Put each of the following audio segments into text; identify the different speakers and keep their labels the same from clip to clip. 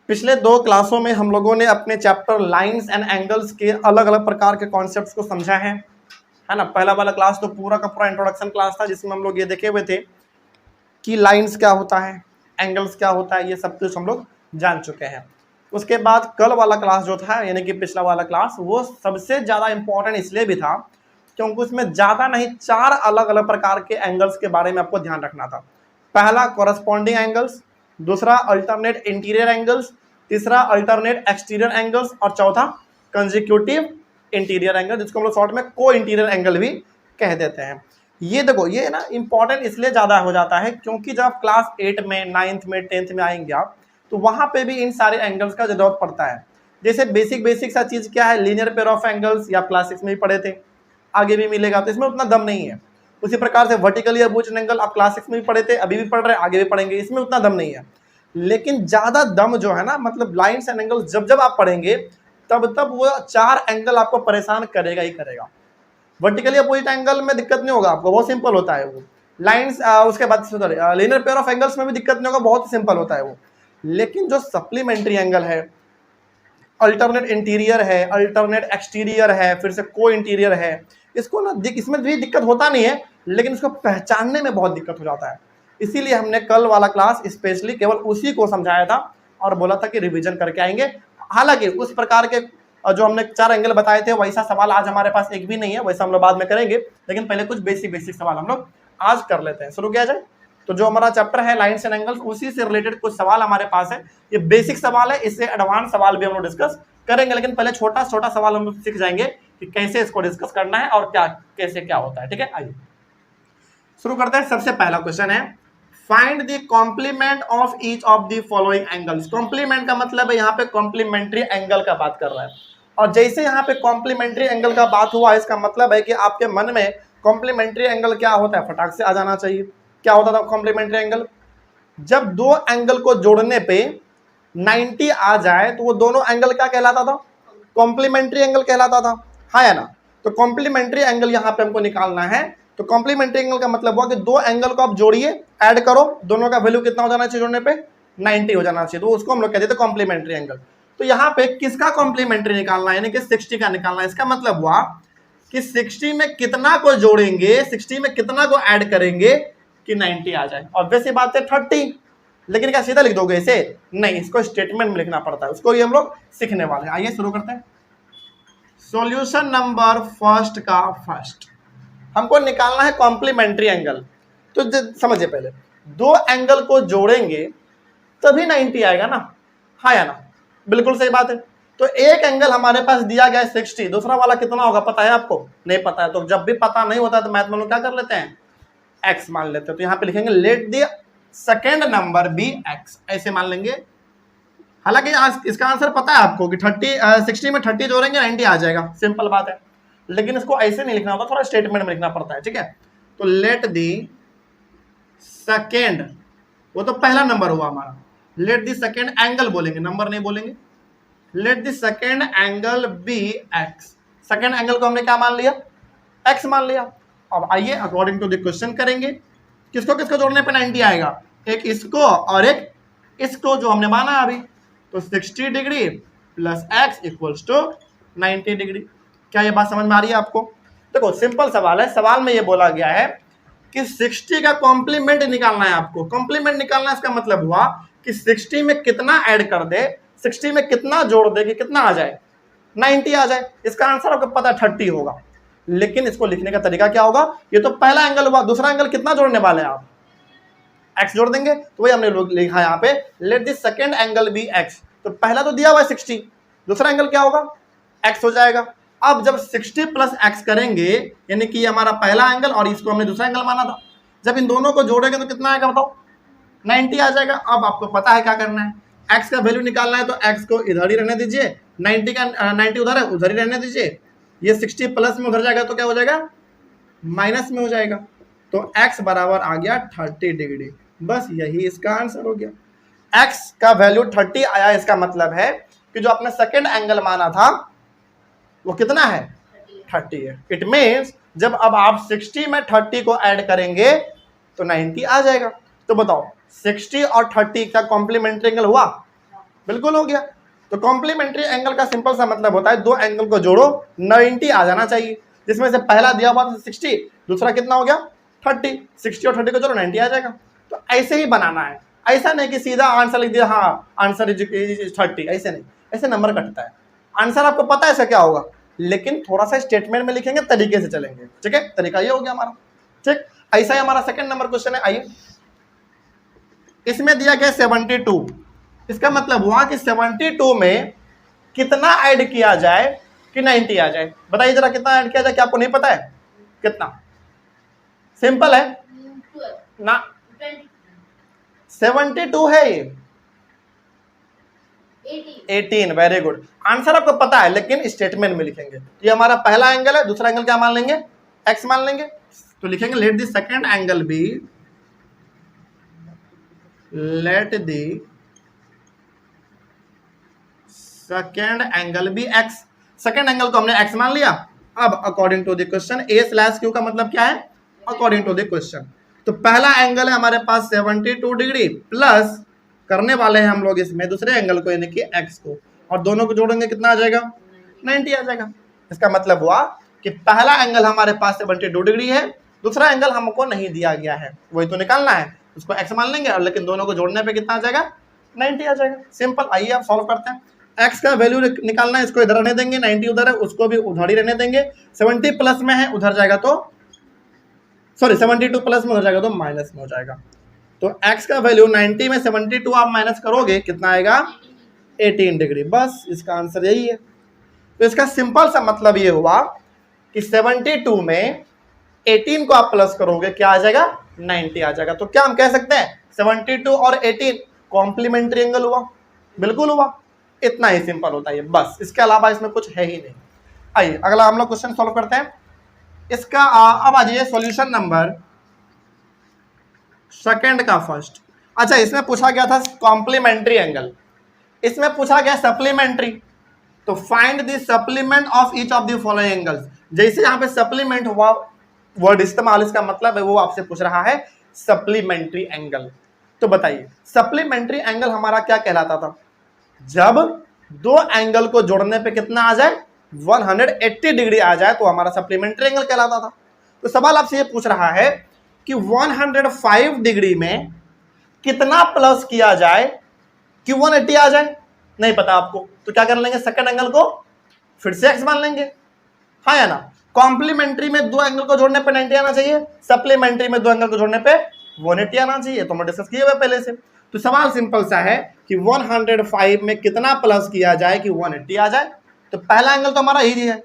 Speaker 1: पिछले 2 क्लासों में हम लोगों ने अपने चैप्टर लाइंस एंड एंगल्स के अलग अलग प्रकार के कॉन्सेप्ट्स को समझा है ना। पहला वाला क्लास तो पूरा का पूरा इंट्रोडक्शन क्लास था, जिसमें हम लोग ये देखे हुए थे कि लाइंस क्या होता है, एंगल्स क्या होता है, ये सब कुछ हम लोग जान चुके हैं। उसके बाद कल वाला क्लास जो था, यानी कि पिछला वाला क्लास, वो सबसे ज़्यादा इंपॉर्टेंट इसलिए भी था क्योंकि उसमें ज़्यादा नहीं 4 अलग अलग प्रकार के एंगल्स के बारे में आपको ध्यान रखना था। पहला कॉरस्पॉन्डिंग एंगल्स, दूसरा अल्टरनेट इंटीरियर एंगल्स, तीसरा अल्टरनेट एक्सटीरियर एंगल्स और चौथा कंसेक्यूटिव इंटीरियर एंगल, जिसको हम लोग शॉर्ट में को इंटीरियर एंगल भी कह देते हैं। ये देखो, ये ना इंपॉर्टेंट इसलिए ज़्यादा हो जाता है क्योंकि जब आप क्लास 8 में, 9th में, 10th में आएंगे आप, तो वहाँ पे भी इन सारे एंगल्स का जरूरत पड़ता है। जैसे बेसिक सा चीज़ क्या है, लीनियर पेयर ऑफ एंगल्स, या आप क्लास 6 में भी पढ़े थे, आगे भी मिलेगा, तो इसमें उतना दम नहीं है। उसी प्रकार से वर्टिकल या अबूच एंगल आप क्लास 6 में भी पढ़े थे, अभी भी पढ़ रहे हैं, आगे भी पढ़ेंगे, इसमें उतना दम नहीं है। लेकिन ज़्यादा दम जो है ना, मतलब लाइन्स एंड एंगल्स जब जब आप पढ़ेंगे तब वो 4 एंगल आपको परेशान करेगा ही करेगा। वर्टिकली अपोजिट एंगल में दिक्कत नहीं होगा आपको, बहुत सिंपल होता है वो। लाइन्स उसके बाद लीनियर पेयर ऑफ एंगल्स में भी दिक्कत नहीं होगा, बहुत सिंपल होता है वो। लेकिन जो सप्लीमेंट्री एंगल है, अल्टरनेट इंटीरियर है, अल्टरनेट एक्सटीरियर है, फिर से को इंटीरियर है, इसको ना इसमें भी दिक्कत होता नहीं है, लेकिन इसको पहचानने में बहुत दिक्कत हो जाता है। इसीलिए हमने कल वाला क्लास स्पेशली केवल उसी को समझाया था और बोला था कि रिवीजन करके आएंगे। हालांकि उस प्रकार के जो हमने 4 एंगल बताए थे, वैसा सवाल आज हमारे पास एक भी नहीं है, वैसा हम लोग बाद में करेंगे, लेकिन पहले कुछ बेसिक सवाल हम लोग आज कर लेते हैं। शुरू किया जाए। तो जो हमारा चैप्टर है लाइन्स एंड एंगल्स, उसी से रिलेटेड कुछ सवाल हमारे पास है। ये बेसिक सवाल है, इससे एडवांस सवाल भी हम लोग डिस्कस करेंगे, लेकिन पहले छोटा सवाल हम लोग सीख जाएंगे कि कैसे इसको डिस्कस करना है और कैसे क्या होता है। ठीक है, आइए शुरू करते हैं। सबसे पहला क्वेश्चन है, find the complement of each of the following angles. Complement का मतलब है यहाँ पे कॉम्प्लीमेंट्री एंगल का बात कर रहा है, और जैसे यहाँ पे कॉम्प्लीमेंट्री एंगल का बात हुआ, इसका मतलब है कि आपके मन में कॉम्प्लीमेंट्री एंगल क्या होता है फटाक से आ जाना चाहिए। क्या होता था कॉम्प्लीमेंट्री एंगल? जब 2 एंगल को जोड़ने पे 90 आ जाए तो वो दोनों एंगल क्या कहलाता था? कॉम्प्लीमेंट्री एंगल कहलाता था, हाँ या ना? तो कॉम्प्लीमेंट्री एंगल यहाँ पे हमको निकालना है। तो कॉम्प्लीमेंट्री एंगल का मतलब हुआ कि 2 एंगल को आप जोड़िए, ऐड करो, दोनों का वैल्यू कितना हो जाना चाहिए जोड़ने पे? 90 हो जाना चाहिए, तो उसको हम लोग कहते थे कॉम्प्लीमेंट्री एंगल। तो यहाँ पे किसका कॉम्प्लीमेंट्री निकालना है, यानी कि 60 का निकालना है। इसका मतलब हुआ कि 60 में कितना को जोड़ेंगे, 60 में कितना को ऐड करेंगे कि 90 आ जाए। ऑब्वियस बात है 30, लेकिन क्या सीधा लिख दोगे इसे? नहीं, इसको स्टेटमेंट में लिखना पड़ता है, उसको ये हम लोग सीखने वाले हैं। आइए शुरू करते हैं। सॉल्यूशन नंबर फर्स्ट का फर्स्ट, हमको निकालना है कॉम्प्लीमेंट्री एंगल। तो समझिए, पहले 2 एंगल को जोड़ेंगे तभी 90 आएगा ना, हाँ या ना? बिल्कुल सही बात है। तो एक एंगल हमारे पास दिया गया है 60, दूसरा वाला कितना होगा पता है आपको? नहीं पता है। तो जब भी पता नहीं होता तो मैथ में लोग क्या कर लेते हैं? x मान लेते हैं। तो यहाँ पे लिखेंगे let the second number be x, ऐसे मान लेंगे। हालांकि इसका आंसर पता है आपको कि 60 में 30 जोड़ेंगे 90 आ जाएगा, सिंपल बात है। लेकिन इसको ऐसे नहीं लिखना होता, थोड़ा स्टेटमेंट में लिखना पड़ता है। ठीक है, तो लेट दी सेकेंड, वो तो पहला नंबर हुआ हमारा, लेट दी सेकेंड एंगल बोलेंगे, नंबर नहीं बोलेंगे। Let the second angle B x, second angle को हमने क्या मान लिया? एक्स मान लिया। अब आइए अकॉर्डिंग टू द क्वेश्चन करेंगे, किसको किसको जोड़ने पे 90 आएगा? एक इसको और एक इसको, जो हमने माना अभी। तो 60 degree plus x equals to 90 degree. क्या ये बात समझ में आ रही है आपको? देखो सिंपल सवाल है, सवाल में ये बोला गया है कि 60 का कॉम्प्लीमेंट निकालना है आपको। कॉम्प्लीमेंट निकालना, इसका मतलब हुआ कि 60 में कितना ऐड कर दे, 60 में कितना जोड़ दे कि कितना आ जाए? 90 आ जाए। इसका आंसर आपको पता है 30 होगा, लेकिन इसको लिखने का तरीका क्या होगा? ये तो पहला एंगल हुआ, दूसरा एंगल कितना जोड़ने वाले हैं आप? x जोड़ देंगे। तो वही हमने लिखा यहाँ पे, let the second angle be x। तो पहला तो दिया हुआ है 60, दूसरा एंगल क्या होगा? x हो जाएगा। अब जब 60 प्लस x करेंगे, यानी कि हमारा पहला एंगल और इसको हमने दूसरा एंगल माना था, जब इन दोनों को जोड़ेंगे तो कितना आएगा बताओ? 90 आ जाएगा। अब आपको पता है क्या करना है, x का वैल्यू निकालना है। तो x को इधर ही रहने दीजिए, 90 उधर है, उधर ही रहने दीजिए। ये 60 प्लस में उधर जाएगा तो क्या हो जाएगा? माइनस में हो जाएगा। तो x बराबर आ गया 30 डिग्री। बस यही इसका आंसर हो गया। x का वैल्यू 30 आया, इसका मतलब है कि जो आपने सेकेंड एंगल माना था वो कितना है? 30 है। इट मीन्स जब अब आप 60 में 30 को ऐड करेंगे तो 90 आ जाएगा। तो बताओ 60 और 30 का कॉम्प्लीमेंट्री एंगल हुआ? बिल्कुल हो गया। तो कॉम्प्लीमेंट्री एंगल का सिंपल सा मतलब होता है दो एंगल को जोड़ो 90 आ जाना चाहिए, जिसमें से पहला दिया हुआ था 60, दूसरा कितना हो गया 30, 60 और 30 को जोड़ो 90 आ जाएगा। तो ऐसे ही बनाना है, ऐसा नहीं कि सीधा आंसर लिख दिया हाँ आंसर इज 30, ऐसे नहीं, ऐसे नंबर कटता है। आंसर आपको पता है ऐसा क्या होगा, लेकिन थोड़ा सा स्टेटमेंट में लिखेंगे, तरीके से चलेंगे, ठीक है। तरीका ये हो गया हमारा, ठीक। ऐसा ही हमारा सेकंड नंबर क्वेश्चन है। आइए, इसमें दिया गया 72, इसका मतलब हुआ कि 72 में कितना ऐड किया जाए कि 90 आ जाए। बताइए जरा कितना ऐड किया जाए, क्या आपको नहीं पता है कितना? सिंपल है ना, 72 है ये 18, वेरी गुड। आंसर आपको पता है लेकिन स्टेटमेंट में लिखेंगे। ये हमारा पहला एंगल है, दूसरा एंगल क्या मान लेंगे, एक्स मान लेंगे। तो लिखेंगे let the second angle be, let the second angle B x. Second angle को हमने एक्स मान लिया। अब according to the question A slash Q का मतलब क्या है, अकॉर्डिंग टू द क्वेश्चन। तो पहला एंगल है हमारे पास 72 डिग्री, प्लस करने वाले हैं हम लोग इसमें दूसरे एंगल को यानी कि एक्स को, और दोनों को जोड़ेंगे कितना आ जाएगा 90 आ जाएगा। इसका मतलब हुआ कि पहला एंगल हमारे पास 72 डिग्री है, दूसरा एंगल हमको नहीं दिया गया है, वही तो निकालना है, उसको एक्स मान लेंगे और लेकिन दोनों को जोड़ने पे कितना आ जाएगा 90 आ जाएगा। सिंपल। आइए आप सॉल्व करते हैं। एक्स का वैल्यू निकालना है, इसको इधर रहने देंगे, 90 उधर है उसको भी उधर ही रहने देंगे, 70 प्लस में है उधर जाएगा तो सॉरी 72 प्लस में उधर जाएगा तो माइनस में हो जाएगा। तो x का वैल्यू 90 में 72 आप माइनस करोगे कितना आएगा 18 डिग्री। बस इसका आंसर यही है। तो इसका सिंपल सा मतलब ये हुआ कि 72 में 18 को आप प्लस करोगे क्या आ जाएगा 90 आ जाएगा। तो क्या हम कह सकते हैं 72 और 18 कॉम्प्लीमेंट्री एंगल हुआ, बिल्कुल हुआ। इतना ही सिंपल होता है बस, इसके अलावा इसमें कुछ है ही नहीं। आइए अगला हम लोग क्वेश्चन सॉल्व करते हैं। इसका अब आ जाइए सॉल्यूशन नंबर सेकंड का फर्स्ट। अच्छा, इसमें पूछा गया था कॉम्प्लीमेंट्री एंगल, इसमें पूछा गया सप्लीमेंट्री। तो find the supplement of each of the following angles. जैसे यहाँ पे सप्लीमेंट हुआ वर्ड इस्तेमाल, इसका मतलब है वो आपसे पूछ रहा है सप्लीमेंट्री एंगल। तो बताइए सप्लीमेंट्री एंगल हमारा क्या कहलाता था, जब दो एंगल को जोड़ने पे कितना आ जाए 180 डिग्री आ जाए तो हमारा सप्लीमेंट्री एंगल कहलाता था। तो सवाल आपसे ये पूछ रहा है कि 105 डिग्री में कितना प्लस किया जाए कि 180 आ जाए। नहीं पता आपको तो क्या कर लेंगे, सेकंड एंगल को फिर से एक्स मान लेंगे, हाँ या ना। कॉम्प्लीमेंट्री में दो एंगल को जोड़ने पे 90 आना चाहिए, सप्लीमेंट्री में दो एंगल को जोड़ने पे 180 आना चाहिए, तो हम डिस्कस किए हुए पहले से। तो सवाल सिंपल सा है कि 105 में कितना प्लस किया जाए कि 180 आ जाए। तो पहला एंगल तो हमारा ही है,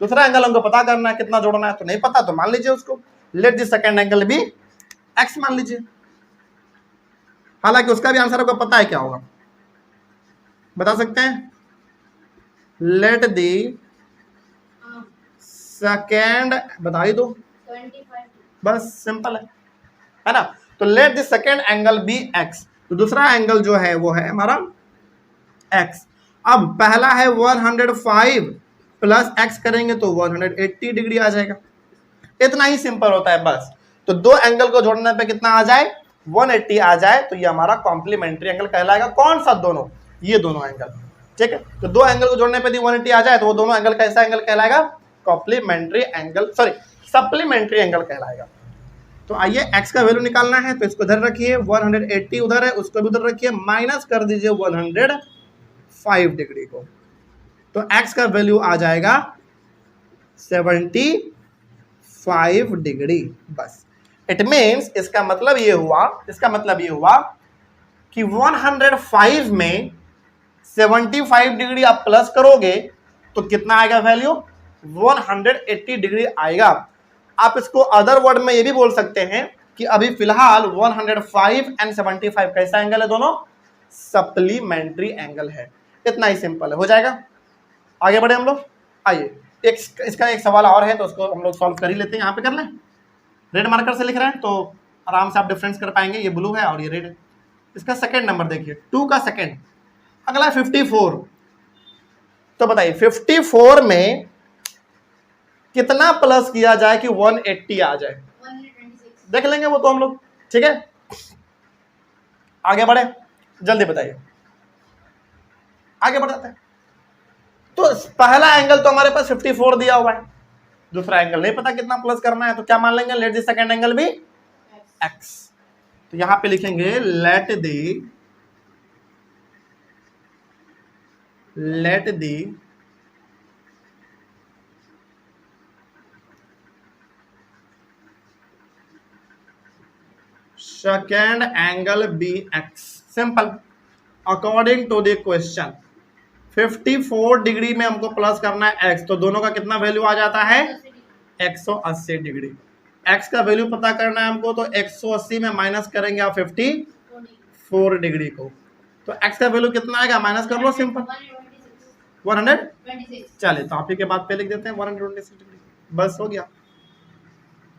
Speaker 1: दूसरा एंगल हमको पता करना है कितना जोड़ना है, तो नहीं पता तो मान लीजिए उसको, लेट द सेकंड एंगल भी एक्स मान लीजिए। हालांकि उसका भी आंसर आपको पता है क्या होगा, बता सकते हैं। लेट द सेकेंड बता ही दो, 25, बस सिंपल है ना। तो let the second angle B x, तो दूसरा एंगल जो है वो है हमारा एक्स। अब पहला है 105 प्लस एक्स करेंगे तो 180 डिग्री आ जाएगा। इतना ही सिंपल होता है बस। तो दो एंगल को जोड़ने पे कितना आ जाए 180 आ जाए तो ये हमारा कॉम्प्लीमेंट्री एंगल कहलाएगा। कौन सा, दोनों, ये दोनों एंगल, ठीक है। तो दो एंगल को जोड़ने पे 180 आ जाए तो वो दोनों एंगल कैसा एंगल कहलाएगा, complementary angle, sorry supplementary angle कहलाएगा। तो आइए एक्स का वैल्यू निकालना है, तो इसको इधर रखिए, 180 उधर है उसको भी उधर रखिए, माइनस कर दीजिए 105 डिग्री को, तो एक्स का वैल्यू आ जाएगा 75 डिग्री। बस इट मीन्स इसका मतलब ये हुआ कि 105 में 75 डिग्री आप प्लस करोगे तो कितना आएगा वैल्यू 180 डिग्री आएगा। आप इसको अदर वर्ड में ये भी बोल सकते हैं कि अभी फिलहाल 105 एंड 75 कैसा एंगल है, दोनों सप्लीमेंट्री एंगल है। इतना ही सिंपल है, हो जाएगा। आगे बढ़े हम लोग। आइए इसका एक सवाल और है तो उसको हम लोग सॉल्व कर ही लेते हैं। यहाँ पे कर लें, रेड मार्कर से लिख रहे हैं तो आराम से आप डिफरेंस कर पाएंगे, ये ब्लू है और ये रेड है। इसका सेकंड नंबर देखिए 2 का सेकंड। अगला 54, तो बताइए 54 में कितना प्लस किया जाए कि 180 आ जाए। 126 देख लेंगे वो तो हम लोग, ठीक है। आगे बढ़े, जल्दी बताइए। आगे बढ़ जाते हैं। तो पहला एंगल तो हमारे पास 54 दिया हुआ है, दूसरा एंगल नहीं पता कितना प्लस करना है, तो क्या मान लेंगे, let the second angle be x। तो यहां पे लिखेंगे let the second angle be x। Simple, according to the question 54 degree में हमको प्लस करना है x, तो दोनों का कितना वैल्यू आ जाता है 180 डिग्री। x का वैल्यू पता करना है हमको, तो 180 में माइनस करेंगे आप 54 डिग्री को, तो x का वैल्यू कितना आएगा, माइनस कर लो सिंपल 126। चलिए तो आप ही के बाद पे लिख देते हैं 126 डिग्री, बस हो गया,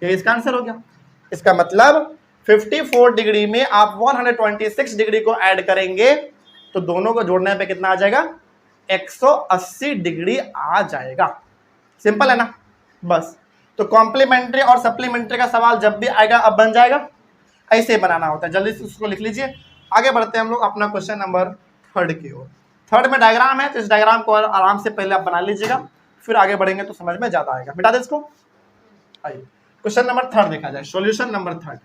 Speaker 1: ये इसका आंसर हो गया। इसका मतलब 54 डिग्री में आप 126 डिग्री को ऐड करेंगे तो दोनों को जोड़ने पे कितना आ जाएगा, 180 डिग्री आ जाएगा। सिंपल है ना, बस। तो कॉम्प्लीमेंट्री और सप्लीमेंट्री का सवाल जब भी आएगा अब बन जाएगा, ऐसे बनाना होता है। जल्दी से उसको लिख लीजिए। आगे बढ़ते हैं हम लोग अपना क्वेश्चन नंबर 3 की ओर। 3 में डायग्राम है, तो इस डायग्राम को आराम से पहले आप बना लीजिएगा, फिर आगे बढ़ेंगे तो समझ में ज्यादा आएगा। मिटा दे इसको। आइए क्वेश्चन नंबर 3 देखा जाए, सॉल्यूशन नंबर 3।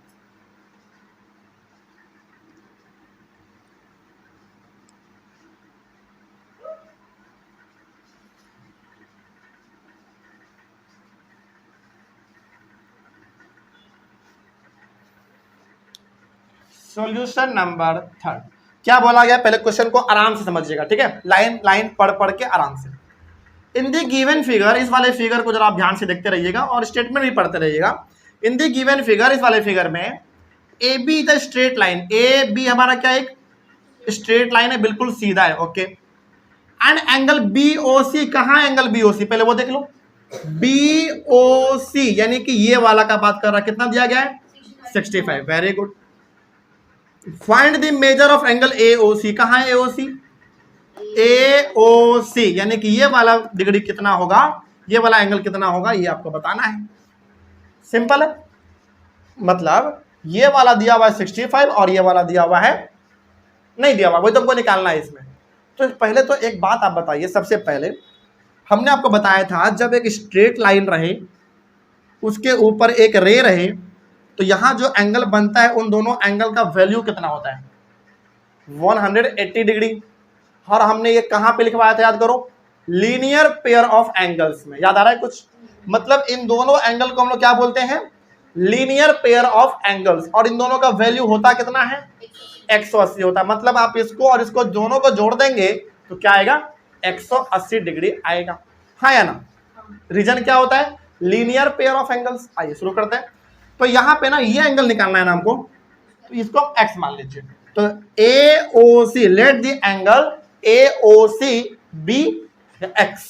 Speaker 1: सॉल्यूशन नंबर 3 क्या बोला गया, पहले क्वेश्चन को आराम से समझिएगा, ठीक है, लाइन लाइन पढ़ पढ़ के आराम से। इन दी गिवन फिगर, इस वाले फिगर को जरा आप ध्यान से देखते रहिएगा और स्टेटमेंट भी पढ़ते रहिएगा। इन दी गिवन फिगर, इस वाले फिगर में A B the straight line, A B हमारा क्या एक स्ट्रेट लाइन है, बिल्कुल सीधा है, okay. And angle B O C, कहाँ एंगल बी ओ सी, पहले वो देख लो। बी ओ सी यानी कि ये वाला का बात कर रहा है, कितना दिया गया है 65, very good. Find the measure of angle A O C, कहाँ है ए ओ सी, ए ओ सी यानी कि ये वाला डिग्री कितना होगा, ये वाला एंगल कितना होगा, ये आपको बताना है। सिंपल है, मतलब ये वाला दिया हुआ है 65 और ये वाला दिया हुआ है नहीं दिया हुआ, वही तुमको निकालना है इसमें। तो पहले तो एक बात आप बताइए, सबसे पहले हमने आपको बताया था जब एक स्ट्रेट लाइन रहे उसके ऊपर एक रे रहे तो यहां जो एंगल बनता है उन दोनों एंगल का वैल्यू कितना होता है 180 डिग्री। और हमने ये कहां पे लिखवाया था, याद करो, लीनियर पेयर ऑफ एंगल्स में। याद आ रहा है कुछ, मतलब इन दोनों एंगल को हम लोग क्या बोलते हैं, लीनियर पेयर ऑफ एंगल्स, और इन दोनों का वैल्यू होता कितना है 180 होता है। मतलब आप इसको और इसको दोनों को जोड़ देंगे तो क्या आएगा 180 डिग्री आएगा, हाँ या ना। रीजन क्या होता है, लीनियर पेयर ऑफ एंगल्स। आइए शुरू करते हैं। तो यहां पे ना ये एंगल निकालना है ना हमको, तो इसको आप x मान लीजिए। तो A O C, let the angle A O C B x।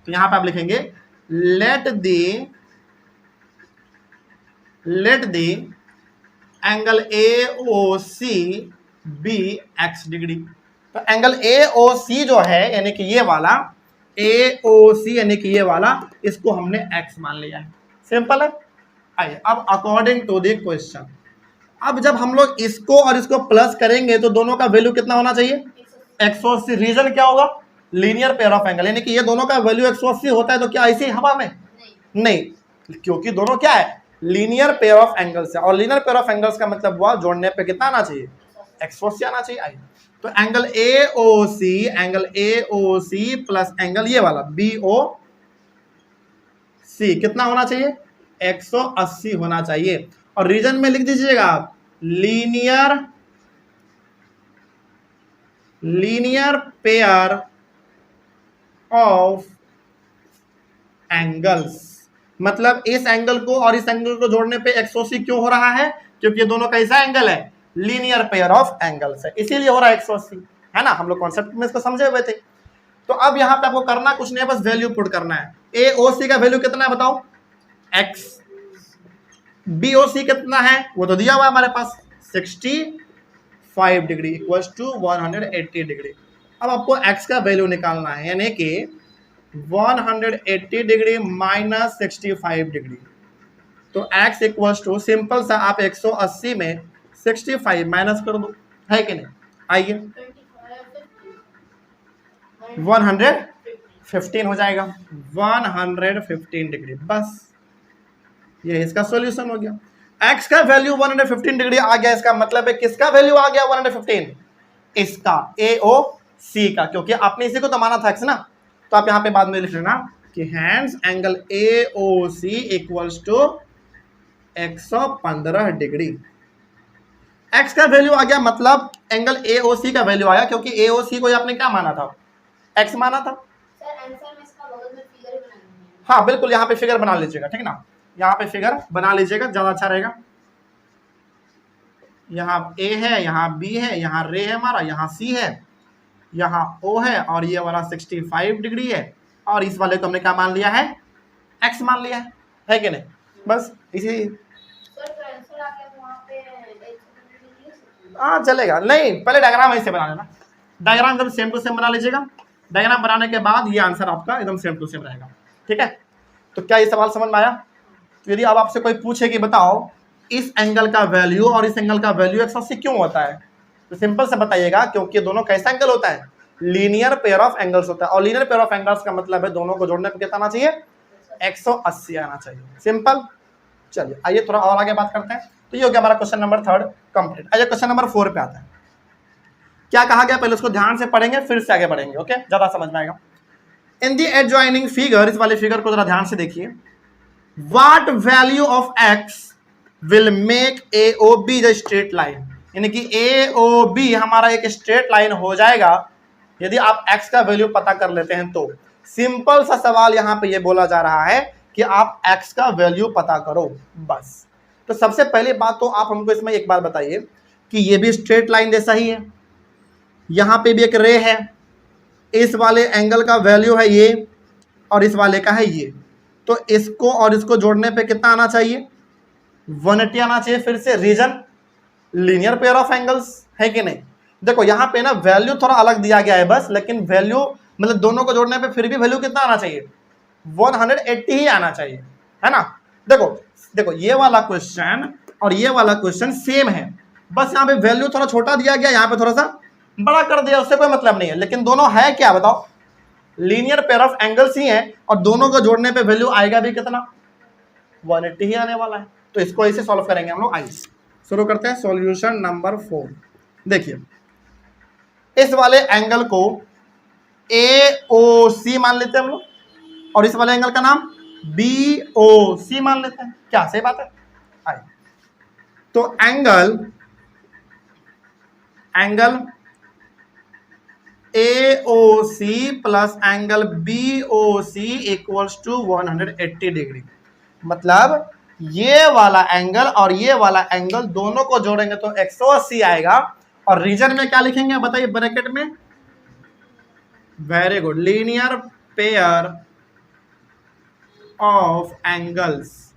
Speaker 1: तो यहां पे आप लिखेंगे let the angle A O C B x degree. तो एंगल ए ओ सी जो है यानी कि ये वाला ए ओ सी यानी कि ये वाला, इसको हमने x मान लिया है। सिंपल है। आइए अब अकॉर्डिंग टू द क्वेश्चन, अब जब हम लोग इसको और इसको प्लस करेंगे तो दोनों का वैल्यू कितना होना चाहिए 180। रीजन क्या होगा, लीनियर पेयर ऑफ एंगल, यानी कि ये दोनों का वैल्यू 180 होता है तो क्या ऐसी हवा में नहीं, क्योंकि दोनों क्या है लीनियर पेयर ऑफ एंगल्स है, और लीनियर पेयर ऑफ एंगल्स का मतलब हुआ जोड़ने पे कितना आना चाहिए 180 आना चाहिए। आइए तो angle A O C plus angle ये वाला बी ओ सी कितना होना चाहिए 180 होना चाहिए। और रीजन में लिख दीजिएगा आप लीनियर पेयर ऑफ एंगल्स, मतलब इस एंगल को और इस एंगल को जोड़ने पे 180 क्यों हो रहा है, क्योंकि ये दोनों कैसा एंगल है लीनियर पेयर ऑफ एंगल्स है, इसीलिए हो रहा है 180, है ना। हम लोग कॉन्सेप्ट में इसको समझे हुए थे। तो अब यहां पे आपको करना कुछ नहीं है, बस वैल्यू पुट करना है। ए ओ सी का वैल्यू कितना है बताओ x, बी ओ सी कितना है वो तो दिया हुआ है हमारे पास 65 डिग्री इक्वल्स टू 180 डिग्री। अब आपको x का वैल्यू निकालना है, यानी कि 180 डिग्री माइनस 65 डिग्री। तो x इक्वल्स टू सिंपल सा आप 180 में 65 माइनस कर दो, है कि नहीं। आइए 115 हो जाएगा, 115 डिग्री। बस ये इसका सॉल्यूशन हो गया। x का वैल्यू 115 डिग्री आ गया, इसका मतलब है किसका वैल्यू आ गया 115? इसका AOC का, क्योंकि आपने इसी को तो माना था x ना, तो आप यहां पे बाद में लिख लेना कि hence angle AOC equals to 115 degree. x का वैल्यू आ गया, मतलब एंगल AOC का वैल्यू आया, क्योंकि AOC को आपने क्या माना था? x माना था।
Speaker 2: सर आंसर में इसका बगल में फिगर ही बनानी है।
Speaker 1: हाँ बिल्कुल, यहाँ पे फिगर बना लीजिएगा, ठीक ना, यहाँ पे फिगर बना लीजिएगा, ज्यादा अच्छा रहेगा। यहाँ A है, यहाँ B है, यहाँ रे है हमारा, यहाँ C है, यहाँ O है, और ये वाला 65 डिग्री है, और इस वाले को हमने क्या मान लिया है? x मान लिया है कि नहीं? बस इसी।
Speaker 2: सर तो आंसर आ गया, वहां पे 115 डिग्री।
Speaker 1: हाँ चलेगा, नहीं पहले डायग्राम ऐसे बना लेना, डायग्राम जब सेम टू सेम बना लीजिएगा, डायग्राम बनाने के बाद ये आंसर आपका एकदम सेम टू सेम रहेगा, ठीक है। तो क्या ये सवाल समझ में आया? तो यदि अब आपसे कोई पूछे कि बताओ इस एंगल का वैल्यू और इस एंगल का वैल्यू 180 क्यों होता है, तो सिंपल से बताइएगा, क्योंकि दोनों कैसा एंगल होता है? लीनियर पेयर ऑफ एंगल्स होता है, और लीनियर पेयर ऑफ एंगल्स का मतलब है दोनों को जोड़ने पर कितना आना चाहिए? 180 आना चाहिए, सिंपल। चलिए आइए थोड़ा और आगे बात करते हैं। तो ये हो गया हमारा क्वेश्चन नंबर 3 कंप्लीट। आइए क्वेश्चन नंबर 4 पे आता है। क्या कहा गया पहले उसको ध्यान से पढ़ेंगे, फिर से आगे बढ़ेंगे, ओके, ज्यादा समझ में आएगा। इन दी एडजॉइनिंग फिगर, इस वाले फिगर को जरा ध्यान से देखिए। What value of x will make AOB the straight line, यानी कि AOB हमारा एक स्ट्रेट लाइन हो जाएगा यदि आप x का वैल्यू पता कर लेते हैं। तो सिंपल सा सवाल यहां पे ये बोला जा रहा है कि आप x का वैल्यू पता करो, बस। तो सबसे पहली बात तो आप हमको इसमें एक बात बताइए कि ये भी स्ट्रेट लाइन जैसा ही है, यहां पे भी एक रे है, इस वाले एंगल का वैल्यू है ये, और इस वाले का है ये, तो इसको और इसको जोड़ने पे कितना आना चाहिए? 180 आना चाहिए। फिर से reason linear pair of angles है कि नहीं? देखो यहाँ पे ना वैल्यू थोड़ा अलग दिया गया है बस, लेकिन वैल्यू मतलब दोनों को जोड़ने पे फिर भी वैल्यू कितना आना चाहिए? 180 ही आना चाहिए, है ना। देखो देखो ये वाला क्वेश्चन और ये वाला क्वेश्चन सेम है, बस यहाँ पे वैल्यू थोड़ा छोटा दिया गया, यहाँ पे थोड़ा सा बड़ा कर दिया, उससे कोई मतलब नहीं है। लेकिन दोनों है क्या बताओ? लीनियर पेयर ऑफ एंगल्स ही है, और दोनों को जोड़ने पे वैल्यू आएगा भी कितना? 180 ही आने वाला है। तो इसको ऐसे सॉल्व करेंगे हम लोग। आइए शुरू करते हैं सॉल्यूशन नंबर 4। देखिए इस वाले एंगल को AOC मान लेते हैं हम लोग, और इस वाले एंगल का नाम BOC मान लेते हैं। क्या सही बात है? आइए तो angle AOC plus angle BOC equals to 180 degree. मतलब ये वाला एंगल और ये वाला एंगल दोनों को जोड़ेंगे तो 180 आएगा, और रीजन में क्या लिखेंगे बताइए ब्रैकेट में? Very good, linear pair of angles.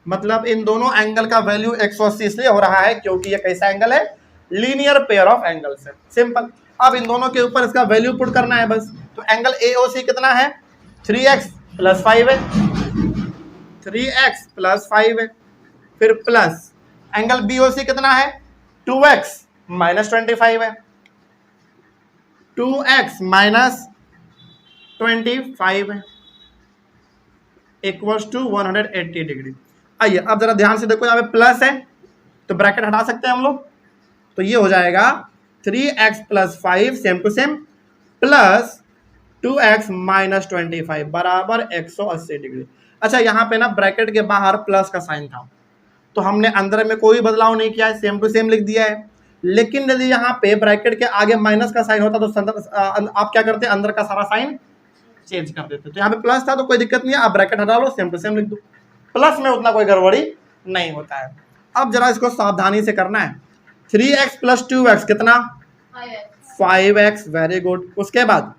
Speaker 1: मतलब इन दोनों एंगल का वैल्यू 180 इसलिए हो रहा है क्योंकि ये कैसा एंगल है? लीनियर पेयर ऑफ एंगल्स है, सिंपल। अब इन दोनों के ऊपर इसका वैल्यू पुट करना है बस। तो एंगल AOC कितना है? 3x प्लस 5 है, 3x प्लस 5 है। फिर प्लस एंगल BOC कितना है? 2x माइनस 25 है, 2x माइनस 25 है, इक्वल्स टू 180 डिग्री। आइए अब जरा ध्यान से देखो, यहाँ पे प्लस है तो ब्रैकेट हटा सकते हैं हम लोग, तो ये हो जाएगा 3x plus 5 same to same plus 2x minus 25 बराबर 180 डिग्री। अच्छा यहाँ पे ना ब्रैकेट के बाहर प्लस का साइन था, तो हमने अंदर में कोई बदलाव नहीं किया है, सेम टू सेम लिख दिया है। लेकिन यदि यहाँ पे ब्रैकेट के आगे माइनस का साइन होता तो आप क्या करते? अंदर का सारा साइन चेंज कर देते। तो यहाँ पे प्लस था तो कोई दिक्कत नहीं है, आप ब्रैकेट हटा लो, सेम टू सेम लिख दो। प्लस में उतना कोई गड़बड़ी नहीं होता है। अब जरा इसको सावधानी से करना है। 3x प्लस 2x कितना? 5x, very good. उसके बाद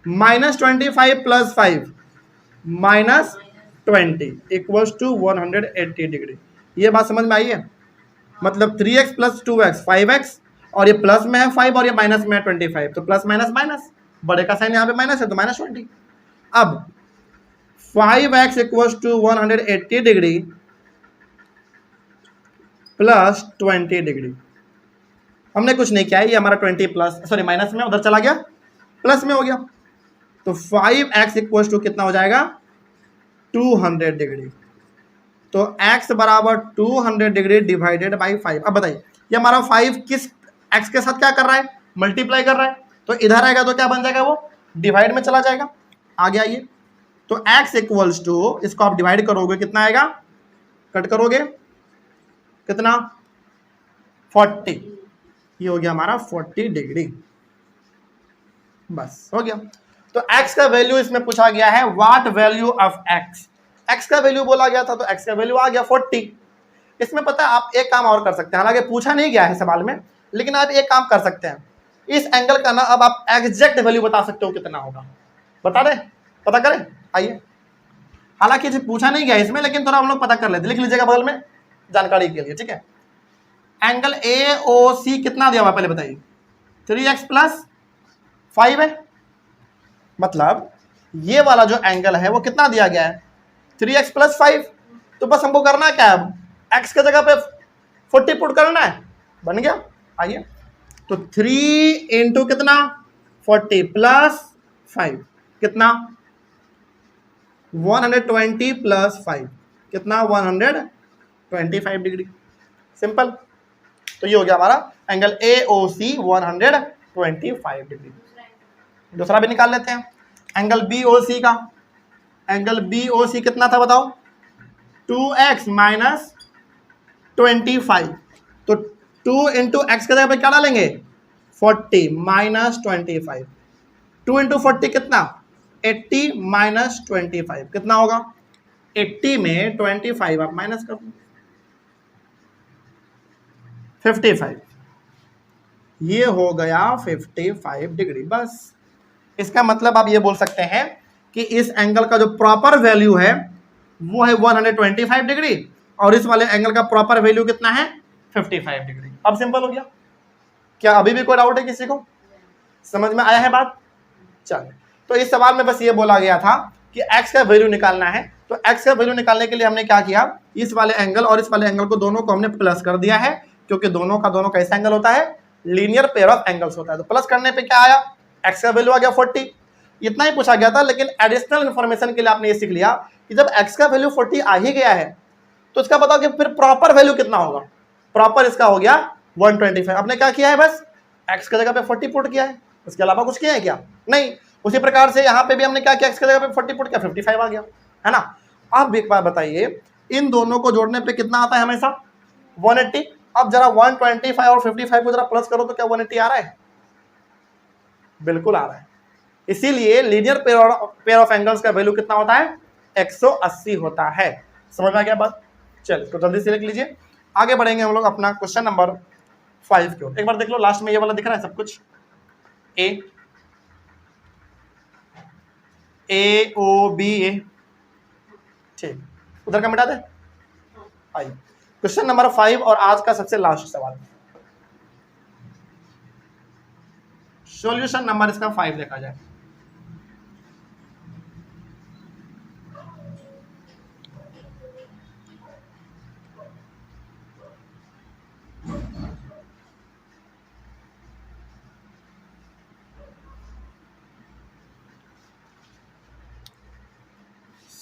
Speaker 1: minus 25 plus 5 minus 20 equals to 180 degree. ये बात समझ में आई है? मतलब 3x प्लस 2x 5x, और ये प्लस में है 5 और ये माइनस में है 25, तो प्लस माइनस माइनस, बड़े का साइन यहाँ पे माइनस है तो माइनस 20। अब 5x equals to 180 degree plus 20 degree. हमने कुछ नहीं किया है, ये हमारा 20 प्लस सॉरी माइनस में उधर चला गया, प्लस में हो गया। तो 5x इक्वल टू कितना हो जाएगा 200 डिग्री। तो x बराबर 200 डिग्री डिवाइडेड बाई 5। अब बताइए ये हमारा 5 किस x के साथ क्या कर रहा है, मल्टीप्लाई कर रहा है, तो इधर आएगा तो क्या बन जाएगा, वो डिवाइड में चला जाएगा। आगे आइए, तो x इक्वल्स टू, इसको आप डिवाइड करोगे कितना आएगा, कट करोगे कितना 40, ये हो गया हमारा 40 डिग्री, बस हो गया। तो x का वैल्यू इसमें पूछा गया है, व्हाट वैल्यू ऑफ x का वैल्यू बोला गया था, तो x का वैल्यू आ गया 40। इसमें पता है आप एक काम और कर सकते हैं, हालांकि पूछा नहीं गया है सवाल में, लेकिन आप एक काम कर सकते हैं, इस एंगल का ना अब आप एग्जैक्ट वैल्यू बता सकते हो कितना होगा, बता दें, पता करें, आइए। हालांकि इसे पूछा नहीं गया इसमें, लेकिन थोड़ा हम लोग पता कर लेते, लिख लीजिएगा बगल में जानकारी के लिए, ठीक है। एंगल AOC कितना दिया हुआ पहले बताइए, 3x प्लस 5 है, मतलब ये वाला जो एंगल है वो कितना दिया गया है 3x प्लस 5। तो बस हमको करना क्या है, अब x के जगह पे 40 पुट करना है, बन गया। आइए, तो 3 इंटू कितना 40 प्लस 5 कितना 120 प्लस 5 कितना 125 डिग्री, सिंपल। तो ये हो गया हमारा एंगल AOC 125 डिग्री। दूसरा भी निकाल लेते हैं, एंगल BOC का। एंगल BOC कितना था बताओ, 2x माइनस 25। तो 2 इंटू एक्स के जगह पे क्या डालेंगे 40 माइनस 25, 2 इंटू 40 कितना 80 माइनस 25 कितना होगा, 80 में 25 आप माइनस कर दो 55, ये हो गया 55 डिग्री। बस इसका मतलब आप ये बोल सकते हैं कि इस एंगल का जो प्रॉपर वैल्यू है वो है 125 डिग्री, और इस वाले एंगल का प्रॉपर वैल्यू कितना है 55 डिग्री। अब सिंपल हो गया। क्या अभी भी कोई डाउट है किसी को, समझ में आया है बात? चलो, तो इस सवाल में बस ये बोला गया था कि x का वैल्यू निकालना है। तो x का वैल्यू निकालने के लिए हमने क्या किया, इस वाले एंगल और इस वाले एंगल को दोनों को हमने प्लस कर दिया है, क्योंकि दोनों का कैसा एंगल होता है, लीनियर पेयर ऑफ एंगल्स होता है। तो प्लस करने पे क्या आया, x का वैल्यू आ गया 40। इतना ही पूछा गया था, लेकिन एडिशनल इन्फॉर्मेशन के लिए आपने ये सीख लिया कि जब x का वैल्यू 40 आ ही गया है तो इसका बताओ कि फिर प्रॉपर वैल्यू कितना होगा। प्रॉपर इसका हो गया 125। आपने क्या किया है, बस x की जगह पे 40 पुट किया है, इसके अलावा कुछ किया है क्या, नहीं। उसी प्रकार से यहाँ पे भी हमने क्या किया, x की जगह पे 40 पुट किया, 55 आ गया, है ना। अब एक बात बताइए, इन दोनों को जोड़ने पे कितना आता है हमेशा 180। अब जरा 125 और 55 को जरा प्लस करो तो क्या 180 आ रहा है, बिल्कुल आ रहा है। इसीलिए लीनियर पेयर ऑफ एंगल्स का वैल्यू कितना होता है 180 होता है। समझ में आ गया बात? चलिए, तो जल्दी से लिख लीजिए, आगे बढ़ेंगे हम लोग अपना क्वेश्चन नंबर 5 की ओर। एक बार देख लो, लास्ट में ये वाला दिख रहा है सब कुछ, AOBA, ठीक, उधर का मिटा दे। आइए क्वेश्चन नंबर 5 और आज का सबसे लास्ट सवाल, सॉल्यूशन नंबर इसका 5 देखा जाए।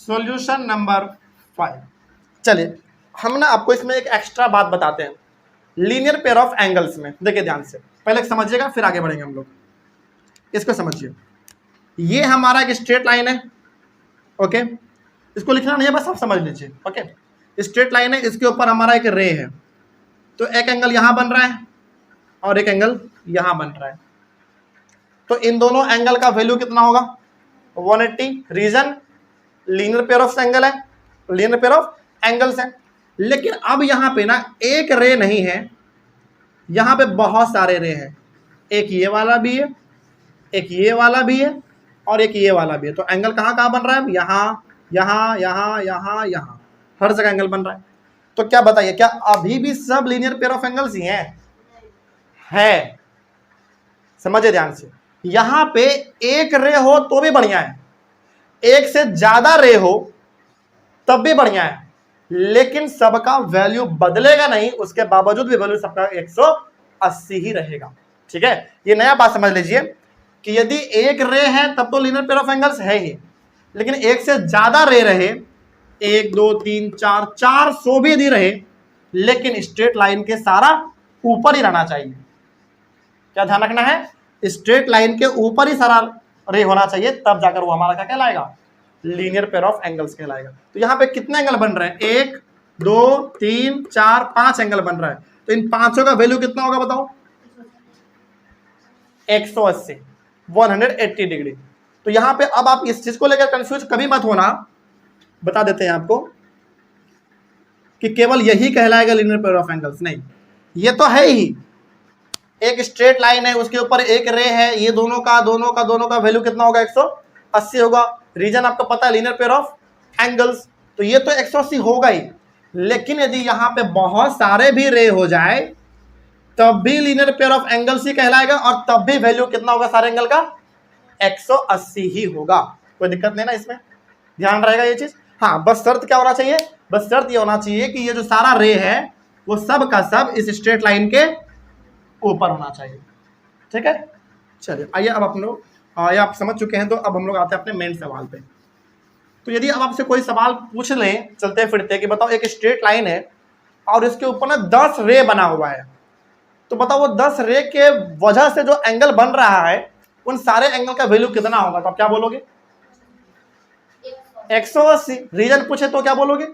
Speaker 1: Solution number 5। चलिए, हम ना आपको इसमें एक एक्स्ट्रा बात बताते हैं लीनियर पेयर ऑफ एंगल्स में। देखिए ध्यान से, पहले समझिएगा फिर आगे बढ़ेंगे हम लोग। इसको समझिए, ये हमारा एक स्ट्रेट लाइन है, ओके, इसको लिखना नहीं है, बस आप समझ लीजिए, ओके। स्ट्रेट लाइन है, इसके ऊपर हमारा एक रे है, तो एक एंगल यहां बन रहा है और एक एंगल यहां बन रहा है। तो इन दोनों एंगल का वैल्यू कितना होगा 180। Reason linear pair of angle है, लीनियर पेयर ऑफ एंगल्स है। लेकिन अब यहां पे ना एक रे नहीं है, यहां पे बहुत सारे रे हैं, एक ये वाला भी है, एक ये वाला भी है और एक ये वाला भी है। तो एंगल कहां कहां बन रहा है, यहां यहां यहां यहां यहां, हर जगह एंगल बन रहा है। तो क्या बताइए, क्या अभी भी सब लीनियर पेयर ऑफ एंगल्स ही हैं? है, समझिए ध्यान से, यहां पे एक रे हो तो भी बढ़िया है, एक से ज्यादा रे हो तब भी बढ़िया है, लेकिन सबका वैल्यू बदलेगा नहीं, उसके बावजूद भी वैल्यू सबका 180 ही रहेगा। ठीक है, ये नया बात समझ लीजिए। कि यदि एक रे है तब तो लीनियर पेयर ऑफ एंगल्स है ही, लेकिन एक से ज्यादा रे रहे, 1 2 3 4 400 भी यदि रहे, लेकिन स्ट्रेट लाइन के सारा ऊपर ही रहना चाहिए। क्या ध्यान रखना है, स्ट्रेट लाइन के ऊपर ही सारा रे होना चाहिए, तब जाकर वो हमारा क्या कहलाएगा, लीनियर पेयर ऑफ एंगल्स कहलाएगा। तो यहाँ पे कितने एंगल बन रहे हैं, 1 2 3 4 5 एंगल बन रहा है। तो इन पांचों का वैल्यू कितना होगा बताओ, 180 180 डिग्री। तो यहाँ पे अब आप इस चीज को लेकर कंफ्यूज कभी मत होना, बता देते हैं आपको कि केवल यही कहलाएगा लीनियर पेयर ऑफ एंगल्स, नहीं, ये तो है ही, एक स्ट्रेट लाइन है, उसके ऊपर एक रे है, ये दोनों का वैल्यू कितना होगा, 180 होगा। रीजन आपको पता है, लीनियर पेयर ऑफ एंगल्स, तो ये तो 180 होगा ही। लेकिन यदि यहाँ पे बहुत सारे भी रे हो जाए तब भी लीनियर पेयर ऑफ एंगल्स ही कहलाएगा, और तब भी वैल्यू कितना होगा सारे एंगल का, 180 ही होगा। कोई दिक्कत नहीं ना, इसमें ध्यान रहेगा ये चीज। हाँ, बस शर्त क्या होना चाहिए, बस शर्त ये होना चाहिए कि ये जो सारा रे है वो सब का सब इस स्ट्रेट लाइन के ऊपर होना चाहिए। ठीक है, चलिए आइए अब आप लोग ये आप समझ चुके हैं, तो अब हम लोग आते हैं अपने मेन सवाल पे। तो यदि अब आपसे कोई सवाल पूछ लें चलते फिरते कि बताओ एक स्ट्रेट लाइन है और इसके ऊपर ना 10 रे बना हुआ है, तो बताओ वो 10 रे के वजह से जो एंगल बन रहा है उन सारे एंगल का वैल्यू कितना होगा, तो आप क्या बोलोगे, 180। रीजन पूछे तो क्या बोलोगे,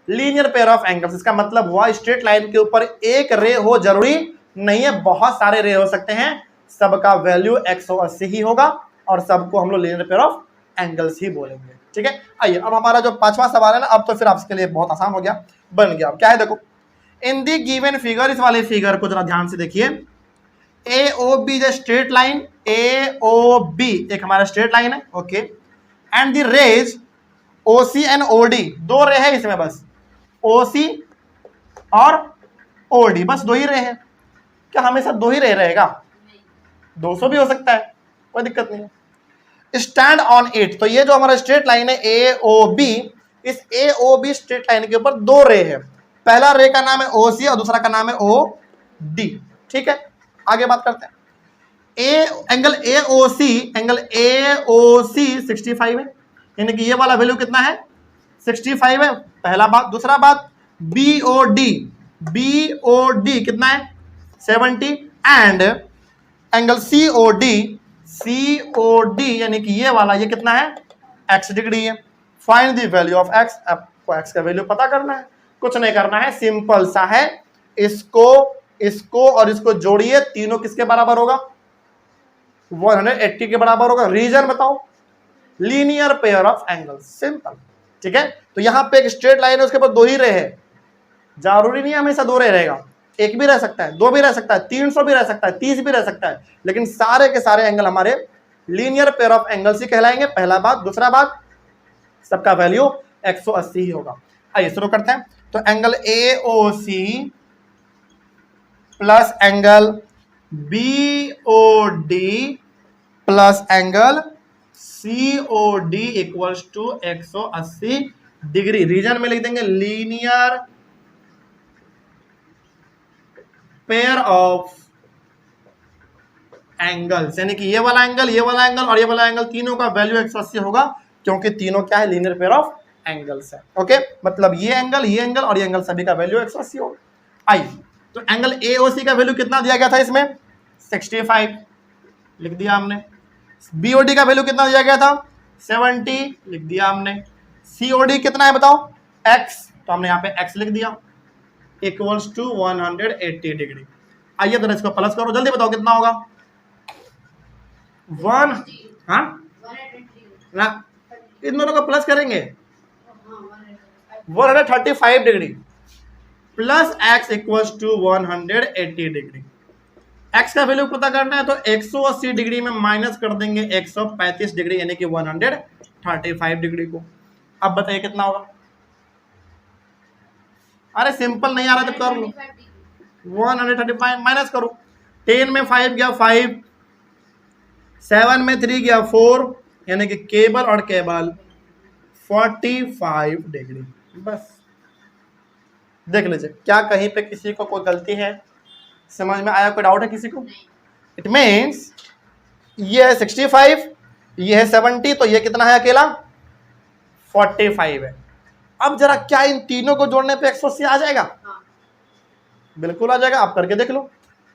Speaker 1: लीनियर पेयर ऑफ एंगल्स। इसका मतलब हुआ स्ट्रेट लाइन के ऊपर एक रे हो जरूरी नहीं है, बहुत सारे रे हो सकते हैं, सबका वैल्यू 180 ही होगा और सबको हम लोग लीनियर पेयर ऑफ एंगल्स ही बोलेंगे। ठीक है, आइए अब हमारा जो पांचवा सवाल है ना, अब तो फिर आपके लिए बहुत आसान हो गया, बन गया। अब क्या है देखो, इन दी गिवन फिगर, इस वाले फिगर को जरा ध्यान से देखिए, ए ओ बी जो straight line, A O B एक हमारा स्ट्रेट लाइन है, okay, and the rays O C and O D, दो रे है इसमें, बस ओ सी और ओ डी, बस दो ही रे है। क्या हमेशा दो ही रे रहेगा, 200 भी हो सकता है, कोई दिक्कत नहीं है। स्टैंड ऑन इट, तो ये जो हमारा स्ट्रेट लाइन है ए ओ बी, इस ए ओ बी स्ट्रेट लाइन के ऊपर दो रे है, पहला रे का नाम है ओ सी और दूसरा का नाम है ओ डी। ठीक है, आगे बात करते हैं। एंगल ए ओ सी 65 है, यानी कि ये वाला वैल्यू कितना है, 65 है, पहला बात। दूसरा बात, बी ओ डी कितना है, 70, and angle C O D यानी कि ये वाला, ये कितना है, x डिग्री है। Find the value of x, आपको x का वैल्यू पता करना है, कुछ नहीं करना है, सिंपल सा है, इसको और इसको जोड़िए, तीनों किसके बराबर होगा, 180 के बराबर होगा। रीजन बताओ, linear pair of angles, simple. ठीक है, तो यहां पे एक स्ट्रेट लाइन है, उसके ऊपर दो ही रे है, जरूरी नहीं हमेशा दो रे रहेगा, एक भी रह सकता है, दो भी रह सकता है, 300 भी रह सकता है, 30 भी रह सकता है, लेकिन सारे के सारे एंगल हमारे लीनियर पेयर ऑफ एंगल्स ही कहलाएंगे, पहला बात। दूसरा बात, सबका वैल्यू 180 ही होगा। आइए शुरू करते हैं। तो angle A O C plus angle B O D plus angle C O D equals to 180 degree. Reason में लिख देंगे लीनियर पेयर ऑफ एंगल्स, यानी कि ये वाला एंगल और ये वाला एंगल, तीनों का वैल्यू 180 होगा, क्योंकि तीनों क्या है, लीनियर पेयर ऑफ एंगल्स है। ओके, मतलब ये एंगल और ये एंगल सभी का वैल्यू 180 होगा। आइए, तो एंगल ए ओ सी का वैल्यू कितना दिया गया था इसमें, 65 लिख दिया हमने। बीओडी का वैल्यू कितना दिया गया था, 70 लिख दिया हमने। सीओडी कितना है बताओ, x, तो हमने यहाँ पे x लिख दिया, इक्वल्स टू 180 डिग्री। आइए जरा इसको प्लस करो, जल्दी बताओ कितना होगा, 1, हाँ ना, इन दोनों का प्लस करेंगे, 135 degree plus x equals to 180 degree. x का वैल्यू पता करना है, तो 180 डिग्री में माइनस कर देंगे 135 डिग्री, यानी कि 135 डिग्री को। अब बताइए कितना होगा, अरे सिंपल नहीं आ रहा तो कर लो, 135 माइनस करो, 10 में 5 गया 5, 7 में 3 गया 4, यानी कि केबल और केबल 45 डिग्री। बस देख लीजिए, क्या कहीं पे किसी को कोई गलती है, समझ में आया, कोई डाउट है किसी को? इट मीन्स ये है 65, ये है 70, तो ये कितना है अकेला 45 है। अब जरा क्या इन तीनों को जोड़ने पे 180 आ जाएगा?
Speaker 2: हाँ।
Speaker 1: बिल्कुल आ जाएगा, आप करके देख लो।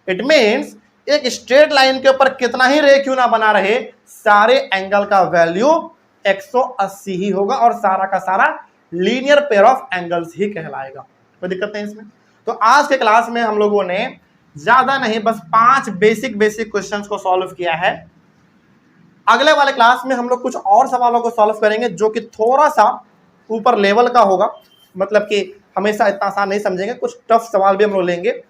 Speaker 1: इट मीन्स एक स्ट्रेट लाइन के ऊपर कितना ही रे क्यों ना बना रहे, सारे एंगल का वैल्यू 180 ही होगा और सारा का सारा लीनियर पेयर ऑफ एंगल्स ही कहलाएगा। कोई दिक्कत नहीं इसमें। तो आज के क्लास में हम लोगों ने ज्यादा नहीं बस 5 बेसिक क्वेश्चंस को सॉल्व किया है। अगले वाले क्लास में हम लोग कुछ और सवालों को सॉल्व करेंगे जो कि थोड़ा सा ऊपर लेवल का होगा, मतलब कि हमेशा इतना आसान नहीं समझेंगे, कुछ टफ सवाल भी हम लोग लेंगे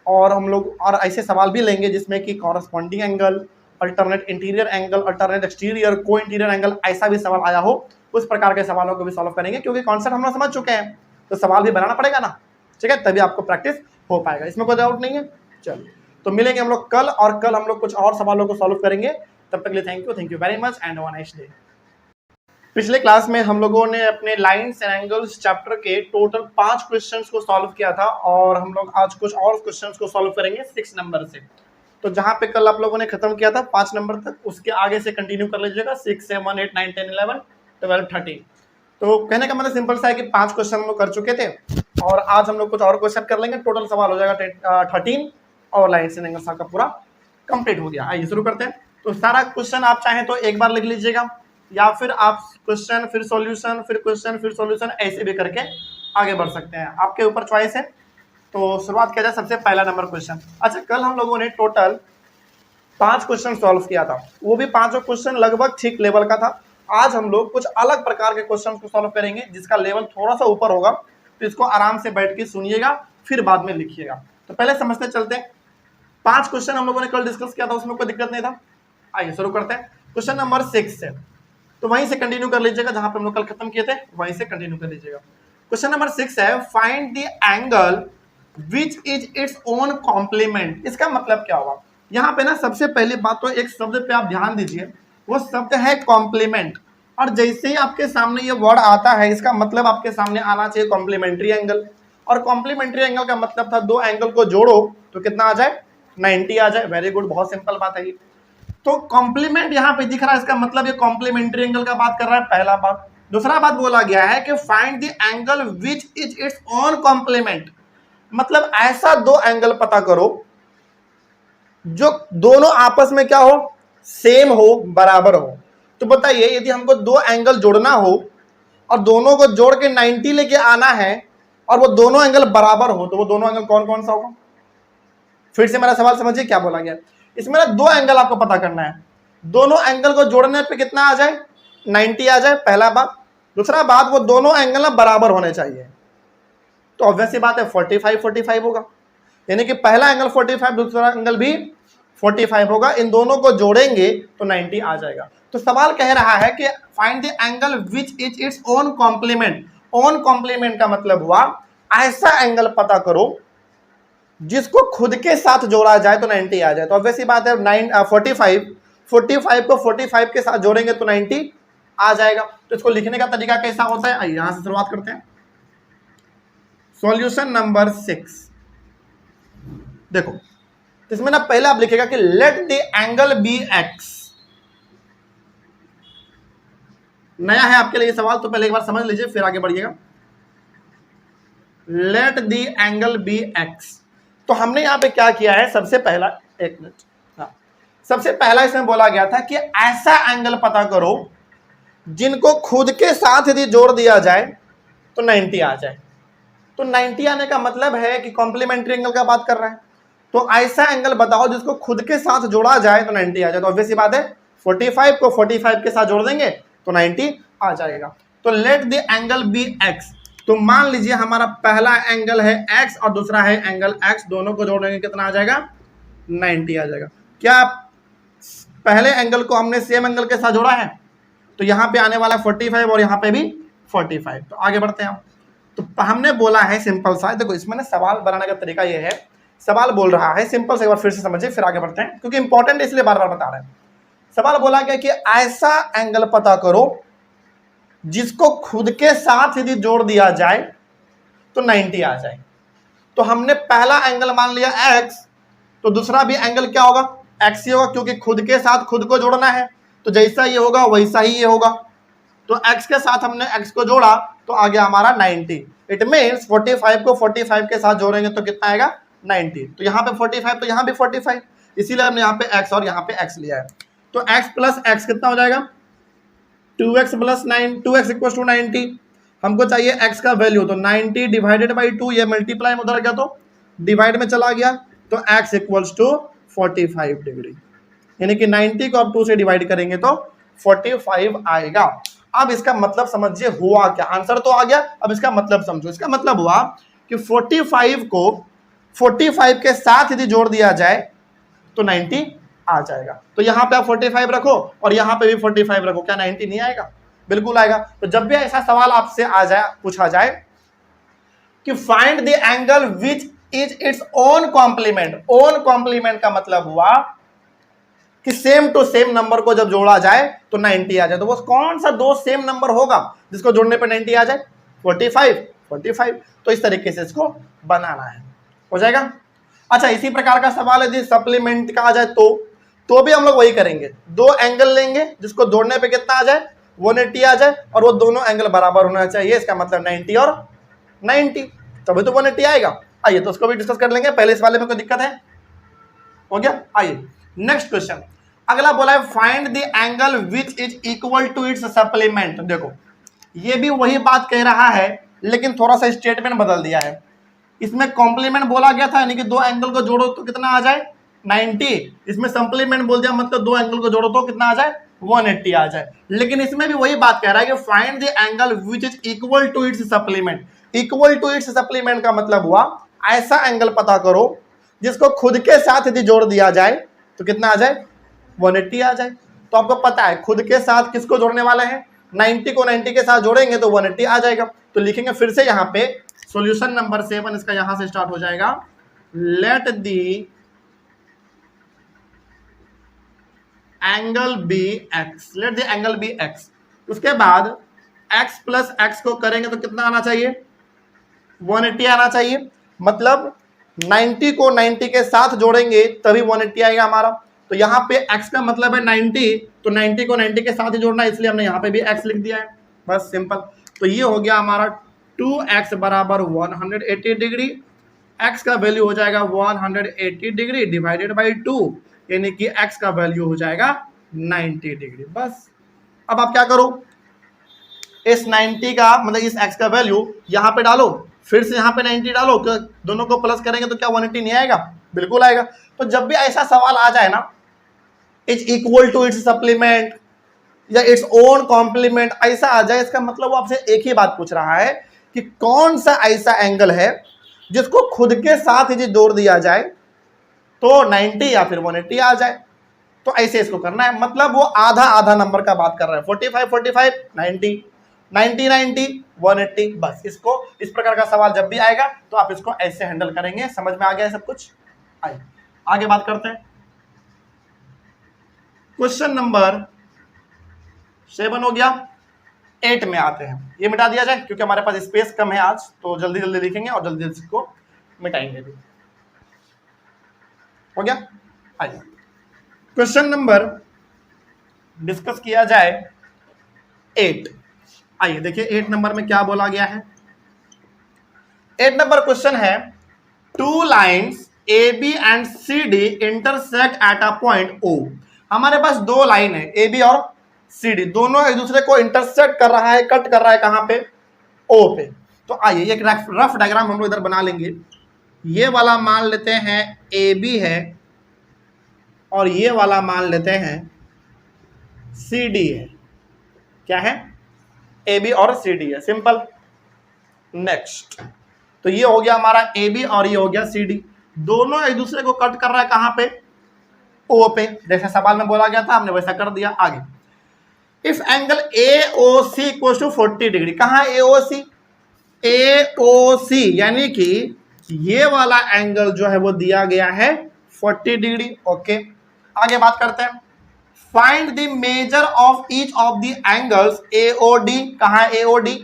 Speaker 1: और हम लोग और ऐसे सवाल भी लेंगे जिसमें कि corresponding angle, alternate interior angle, alternate exterior, को इंटीरियर एंगल, ऐसा भी सवाल आया हो उस प्रकार के सवालों को भी सॉल्व करेंगे, क्योंकि कॉन्सेप्ट हम लोग समझ चुके हैं तो सवाल भी बनाना पड़ेगा ना, ठीक है, तभी आपको प्रैक्टिस हो पाएगा, इसमें कोई डाउट नहीं है। चलिए तो मिलेंगे हम लोग कल, और कल हम लोग कुछ और सवालों को सॉल्व करेंगे। तब तक के लिए thank you very much and have a nice day. पिछले क्लास में हम लोगों ने अपने लाइंस एंड एंगल्स चैप्टर के टोटल 5 क्वेश्चंस को सॉल्व किया था और हम लोग आज कुछ और क्वेश्चंस को सॉल्व करेंगे 6 नंबर से। तो जहां पे कल आप लोगों ने खत्म किया था 5 नंबर तक, उसके आगे से कंटिन्यू कर लीजिएगा 6, 7, 8, 9, 10, 11, 12, 13। तो कहने का मतलब सिंपल सा है कि 5 क्वेश्चन हम लोग कर चुके थे और आज हम लोग कुछ और क्वेश्चन कर लेंगे, टोटल सवाल हो जाएगा 13 और लाइंस एंड एंगल्स आपका पूरा कंप्लीट हो गया। आइए शुरू करते हैं। तो सारा क्वेश्चन आप चाहें तो एक बार लिख लीजिएगा या फिर आप क्वेश्चन फिर सॉल्यूशन फिर क्वेश्चन फिर सॉल्यूशन ऐसे भी करके आगे बढ़ सकते हैं, आपके ऊपर चॉइस है। तो शुरुआत किया जाए सबसे पहला नंबर क्वेश्चन। अच्छा, कल हम लोगों ने टोटल 5 क्वेश्चन सॉल्व किया था, वो भी 5 क्वेश्चन लगभग ठीक लेवल का था। आज हम लोग कुछ अलग प्रकार के क्वेश्चन को सॉल्व करेंगे जिसका लेवल थोड़ा सा ऊपर होगा, तो इसको आराम से बैठ के सुनिएगा फिर बाद में लिखिएगा। तो पहले समझते चलते हैं। 5 क्वेश्चन हम लोगों ने कल डिस्कस किया था, उसमें कोई दिक्कत नहीं था। आइए शुरू करते हैं। क्वेश्चन नंबर 6 है, तो वहीं से कंटिन्यू कर लीजिएगा जहां पे हम लोग कल खत्म किए थे, वहीं से कंटिन्यू कर लीजिएगा। क्वेश्चन नंबर 6 है, find the angle which is its own complement. इसका मतलब क्या होगा? यहाँ पे ना सबसे पहली बात तो एक शब्द पे आप ध्यान दीजिए, वो शब्द है कॉम्प्लीमेंट। और जैसे ही आपके सामने ये वर्ड आता है, इसका मतलब आपके सामने आना चाहिए कॉम्प्लीमेंट्री एंगल। और कॉम्प्लीमेंट्री एंगल का मतलब था दो एंगल को जोड़ो तो कितना आ जाए, 90 आ जाए। वेरी गुड, बहुत सिंपल बात है ये। तो कॉम्प्लीमेंट यहाँ पे दिख रहा है, इसका मतलब ये कॉम्प्लीमेंट्री एंगल का बात कर रहा है, पहला बात। दूसरा बात बोला गया है कि find the angle which is its own complement, मतलब ऐसा दो एंगल पता करो जो दोनों आपस में क्या हो, सेम हो, बराबर हो। तो बताइए यदि हमको दो एंगल जोड़ना हो और दोनों को जोड़ के 90 लेके आना है और वो दोनों एंगल बराबर हो, तो वो दोनों एंगल कौन कौन सा होगा? फिर से मेरा सवाल समझिए क्या बोला गया। इसमें ना दो एंगल आपको पता करना है, दोनों एंगल को जोड़ने पे कितना आ जाए, 90 आ जाए, पहला बात। दूसरा बात, वो दोनों एंगल ना बराबर होने चाहिए। तो ऑब्वियस सी बात है 45 होगा, यानी कि पहला एंगल 45, दूसरा एंगल भी 45 होगा। इन दोनों को जोड़ेंगे तो 90 आ जाएगा। तो सवाल कह रहा है कि find the angle which is its own complement. Own complement का मतलब हुआ ऐसा एंगल पता करो जिसको खुद के साथ जोड़ा जाए तो 90 आ जाए। तो ऑब्वियस सी बात है 45 को 45 के साथ जोड़ेंगे तो 90 आ जाएगा। तो इसको लिखने का तरीका कैसा होता है, आइए यहां से शुरुआत करते हैं। सॉल्यूशन नंबर 6 देखो, इसमें ना पहले आप लिखेगा कि let the angle B x. नया है आपके लिए सवाल, तो पहले एक बार समझ लीजिए फिर आगे बढ़िएगा। Let the angle B x. तो हमने यहां पे क्या किया है, सबसे पहला, एक मिनट, हाँ, सबसे पहला इसमें बोला गया था कि ऐसा एंगल पता करो जिनको खुद के साथ यदि जोड़ दिया जाए तो 90 आ जाए। तो 90 आने का मतलब है कि कॉम्प्लीमेंट्री एंगल का बात कर रहा है। तो ऐसा एंगल बताओ जिसको खुद के साथ जोड़ा जाए तो 90 आ जाए। तो ऑब्वियस सी बात है 45 को 45 के साथ जोड़ देंगे तो 90 आ जाएगा। तो let the angle B x. तो मान लीजिए हमारा पहला एंगल है x और दूसरा है एंगल x, दोनों को जोड़ेंगे कितना आ जाएगा, 90 आ जाएगा। क्या पहले एंगल को हमने सेम एंगल के साथ जोड़ा है? तो यहाँ पे आने वाला 45 और यहाँ पे भी 45। तो आगे बढ़ते हैं हम। तो हमने बोला है सिंपल सा, देखो इसमें ना सवाल बनाने का तरीका ये है, सवाल बोल रहा है सिंपल से, एक बार फिर से समझिए फिर आगे बढ़ते हैं क्योंकि इंपॉर्टेंट इसलिए बार बार बता रहे हैं। सवाल बोला गया कि ऐसा एंगल पता करो जिसको खुद के साथ यदि जोड़ दिया जाए तो 90 आ जाए। तो हमने पहला एंगल मान लिया x, तो दूसरा भी एंगल क्या होगा, एक्स ही होगा, क्योंकि खुद के साथ खुद को जोड़ना है, तो जैसा ये होगा वैसा ही ये होगा। तो x के साथ हमने x को जोड़ा तो आ गया हमारा 90। इट मीन्स 45 को 45 के साथ जोड़ेंगे तो कितना आएगा 90। तो यहाँ पे 45 तो यहाँ भी 45, इसीलिए हमने यहाँ पे x और यहाँ पे x लिया है। तो x प्लस x कितना हो जाएगा 2x plus 9, 2x equal to 90। हमको चाहिए x का वैल्यू, तो 90 डिवाइडेड बाई 2, ये मल्टीप्लाई में उधर गया तो डिवाइड में चला गया, तो x इक्वल्स टू 45 डिग्री, यानी कि 90 को अब 2 से डिवाइड करेंगे तो 45 आएगा। अब इसका मतलब समझिए हुआ क्या, आंसर तो आ गया, अब इसका मतलब समझो। इसका मतलब हुआ कि 45 को 45 के साथ यदि जोड़ दिया जाए तो 90 आ जाएगा। तो यहाँ पे आप 45 रखो और यहाँ पे भी 45 रखो, क्या 90 नहीं आएगा? बिल्कुल आएगा। तो जब भी ऐसा सवाल आपसे आ जाए, पूछा जाए कि find the angle which is its own complement, own complement का मतलब हुआ कि सेम टू सेम नंबर को जब जोड़ा जाए तो 90 आ जाए। तो वो कौन सा दो सेम नंबर होगा जिसको जोड़ने पे 90 आ जाए? 45। तो इस तरीके से इसको बनाना है, हो जाएगा। अच्छा, इसी प्रकार का सवाल यदि सप्लीमेंट का आ जाए तो भी हम लोग वही करेंगे, दो एंगल लेंगे जिसको जोड़ने पे कितना आ जाए 180 आ जाए, और वो दोनों एंगल बराबर होना चाहिए, इसका मतलब 90 और 90, तभी तो 180 आएगा। आइए तो उसको भी डिस्कस कर लेंगे। पहले इस वाले में कोई दिक्कत है? हो गया। आइए नेक्स्ट क्वेश्चन, अगला बोला है find the angle which is equal to its supplement. देखो ये भी वही बात कह रहा है, लेकिन थोड़ा सा स्टेटमेंट बदल दिया है। इसमें कॉम्प्लीमेंट बोला गया था, यानी कि दो एंगल को जोड़ो तो कितना आ जाए 90, इसमें सप्लीमेंट बोल दिया मतलब दो एंगल को जोड़ो तो कितना आ जाए 180 आ जाए। लेकिन इसमें भी वही बात कह रहा है कि find the angle which is equal to its supplement. Equal to its supplement का मतलब हुआ ऐसा एंगल पता करो जिसको खुद के साथ यदि जोड़ दिया जाए तो कितना आ जाए 180 आ जाए। तो आपको पता है खुद के साथ किसको जोड़ने वाले हैं, 90 को 90 के साथ जोड़ेंगे तो 180 आ जाएगा। तो लिखेंगे फिर से यहाँ पे सॉल्यूशन नंबर 7, इसका यहां से स्टार्ट हो जाएगा। Let the angle B x, let the angle B x. उसके बाद x प्लस एक्स को करेंगे तो कितना आना चाहिए 180 आना चाहिए। मतलब 90 को 90 के साथ जोड़ेंगे तभी 180 आएगा हमारा। तो यहाँ पे x का मतलब है 90, तो 90 को 90 के साथ ही जोड़ना है, इसलिए हमने यहाँ पे भी x लिख दिया है, बस सिंपल। तो ये हो गया हमारा 2x बराबर 180 डिग्री, x का वैल्यू हो जाएगा 180 डिग्री डिवाइडेड बाई 2, यानी कि x का वैल्यू हो जाएगा 90 डिग्री। बस अब आप क्या करो, इस 90 का मतलब इस x का वैल्यू यहाँ पे डालो, फिर से यहाँ पे 90 डालो, दोनों को प्लस करेंगे तो क्या 180 नहीं आएगा? बिल्कुल आएगा। तो जब भी ऐसा सवाल आ जाए ना, it's equal to its supplement या इट्स ओन कॉम्प्लीमेंट ऐसा आ जाए, इसका मतलब वो आपसे एक ही बात पूछ रहा है कि कौन सा ऐसा एंगल है जिसको खुद के साथ ही जोड़ दिया जाए तो 90 या फिर 180 आ जाए। तो ऐसे इसको करना है, मतलब वो आधा आधा नंबर का बात कर रहा है, 45 45 90 90 90 180। बस इसको इस प्रकार का सवाल जब भी आएगा तो आप इसको ऐसे हैंडल करेंगे। समझ में आ गया है सब कुछ? आइए आगे बात करते हैं। क्वेश्चन नंबर 7 हो गया, 8 में आते हैं। ये मिटा दिया जाए क्योंकि हमारे पास स्पेस कम है आज, तो जल्दी जल्दी लिखेंगे और जल्दी जल्दी इसको मिटाएंगे भी। हो गया। आइए क्वेश्चन नंबर डिस्कस किया जाए 8। आइए देखिए 8 नंबर में क्या बोला गया है। 8 नंबर क्वेश्चन है, two lines AB and CD intersect at a point O। हमारे पास दो लाइन है AB और CD, दोनों एक दूसरे को इंटरसेक्ट कर रहा है, कट कर रहा है कहां पे? O पे। तो आइए एक रफ डायग्राम हम लोग इधर बना लेंगे। ये वाला मान लेते हैं AB है और ये वाला मान लेते हैं CD है। क्या है? AB और CD है, सिंपल। नेक्स्ट, तो ये हो गया हमारा AB और ये हो गया CD, दोनों एक दूसरे को कट कर रहा है कहां पे? O पे। जैसे सवाल में बोला गया था हमने वैसा कर दिया। आगे if angle AOC equal to 40 degree, कहां AOC? AOC यानी कि ये वाला एंगल जो है वो दिया गया है 40 डिग्री। ओके, आगे बात करते हैं। Find the measure of each of the angles AOD। कहां AOD?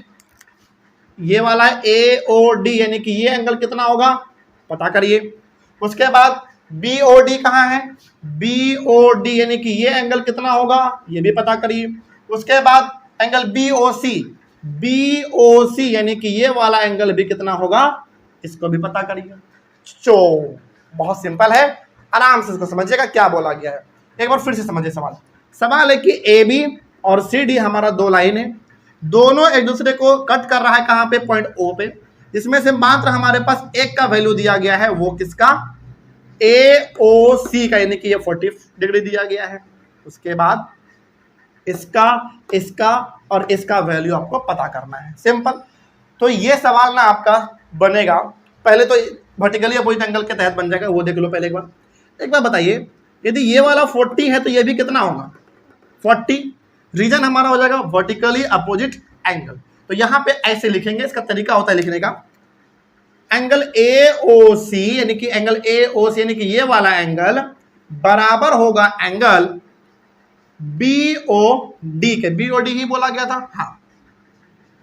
Speaker 1: ये वाला AOD, यानी कि ये एंगल कितना होगा पता करिए। उसके बाद BOD कहाँ है, BOD यानी कि ये एंगल कितना होगा ये भी पता करिए। उसके बाद एंगल BOC, BOC यानी कि ये वाला एंगल भी कितना होगा इसको भी पता करिए। तो बहुत सिंपल है, आराम से इसको समझिएगा क्या बोला गया है। एक बार फिर से समझिए सवाल। सवाल है कि AB और CD हमारा दो लाइन है, दोनों एक दूसरे को कट कर रहा है कहाँ पे, पॉइंट O पे, जिसमें से मात्र हमारे पास एक का वैल्यू दिया गया है, वो किसका, AOC का, यानी कि ये 40 डिग्री दिया गया है। उसके बाद इसका, इसका और इसका वैल्यू आपको पता करना है, सिंपल। तो ये सवाल ना आपका बनेगा, पहले तो वर्टिकली अपोजिट एंगल के तहत बन जाएगा, वो देख लो पहले एक बार बताइए, यदि ये वाला 40 है तो ये भी कितना होगा 40, रीजन हमारा हो जाएगा वर्टिकली अपोजिट एंगल। तो यहां पे ऐसे लिखेंगे, इसका तरीका होता है लिखने का, एंगल AOC यानी कि एंगल AOC यानी कि ये वाला एंगल बराबर होगा एंगल BOD के, BOD ही बोला गया था, हाँ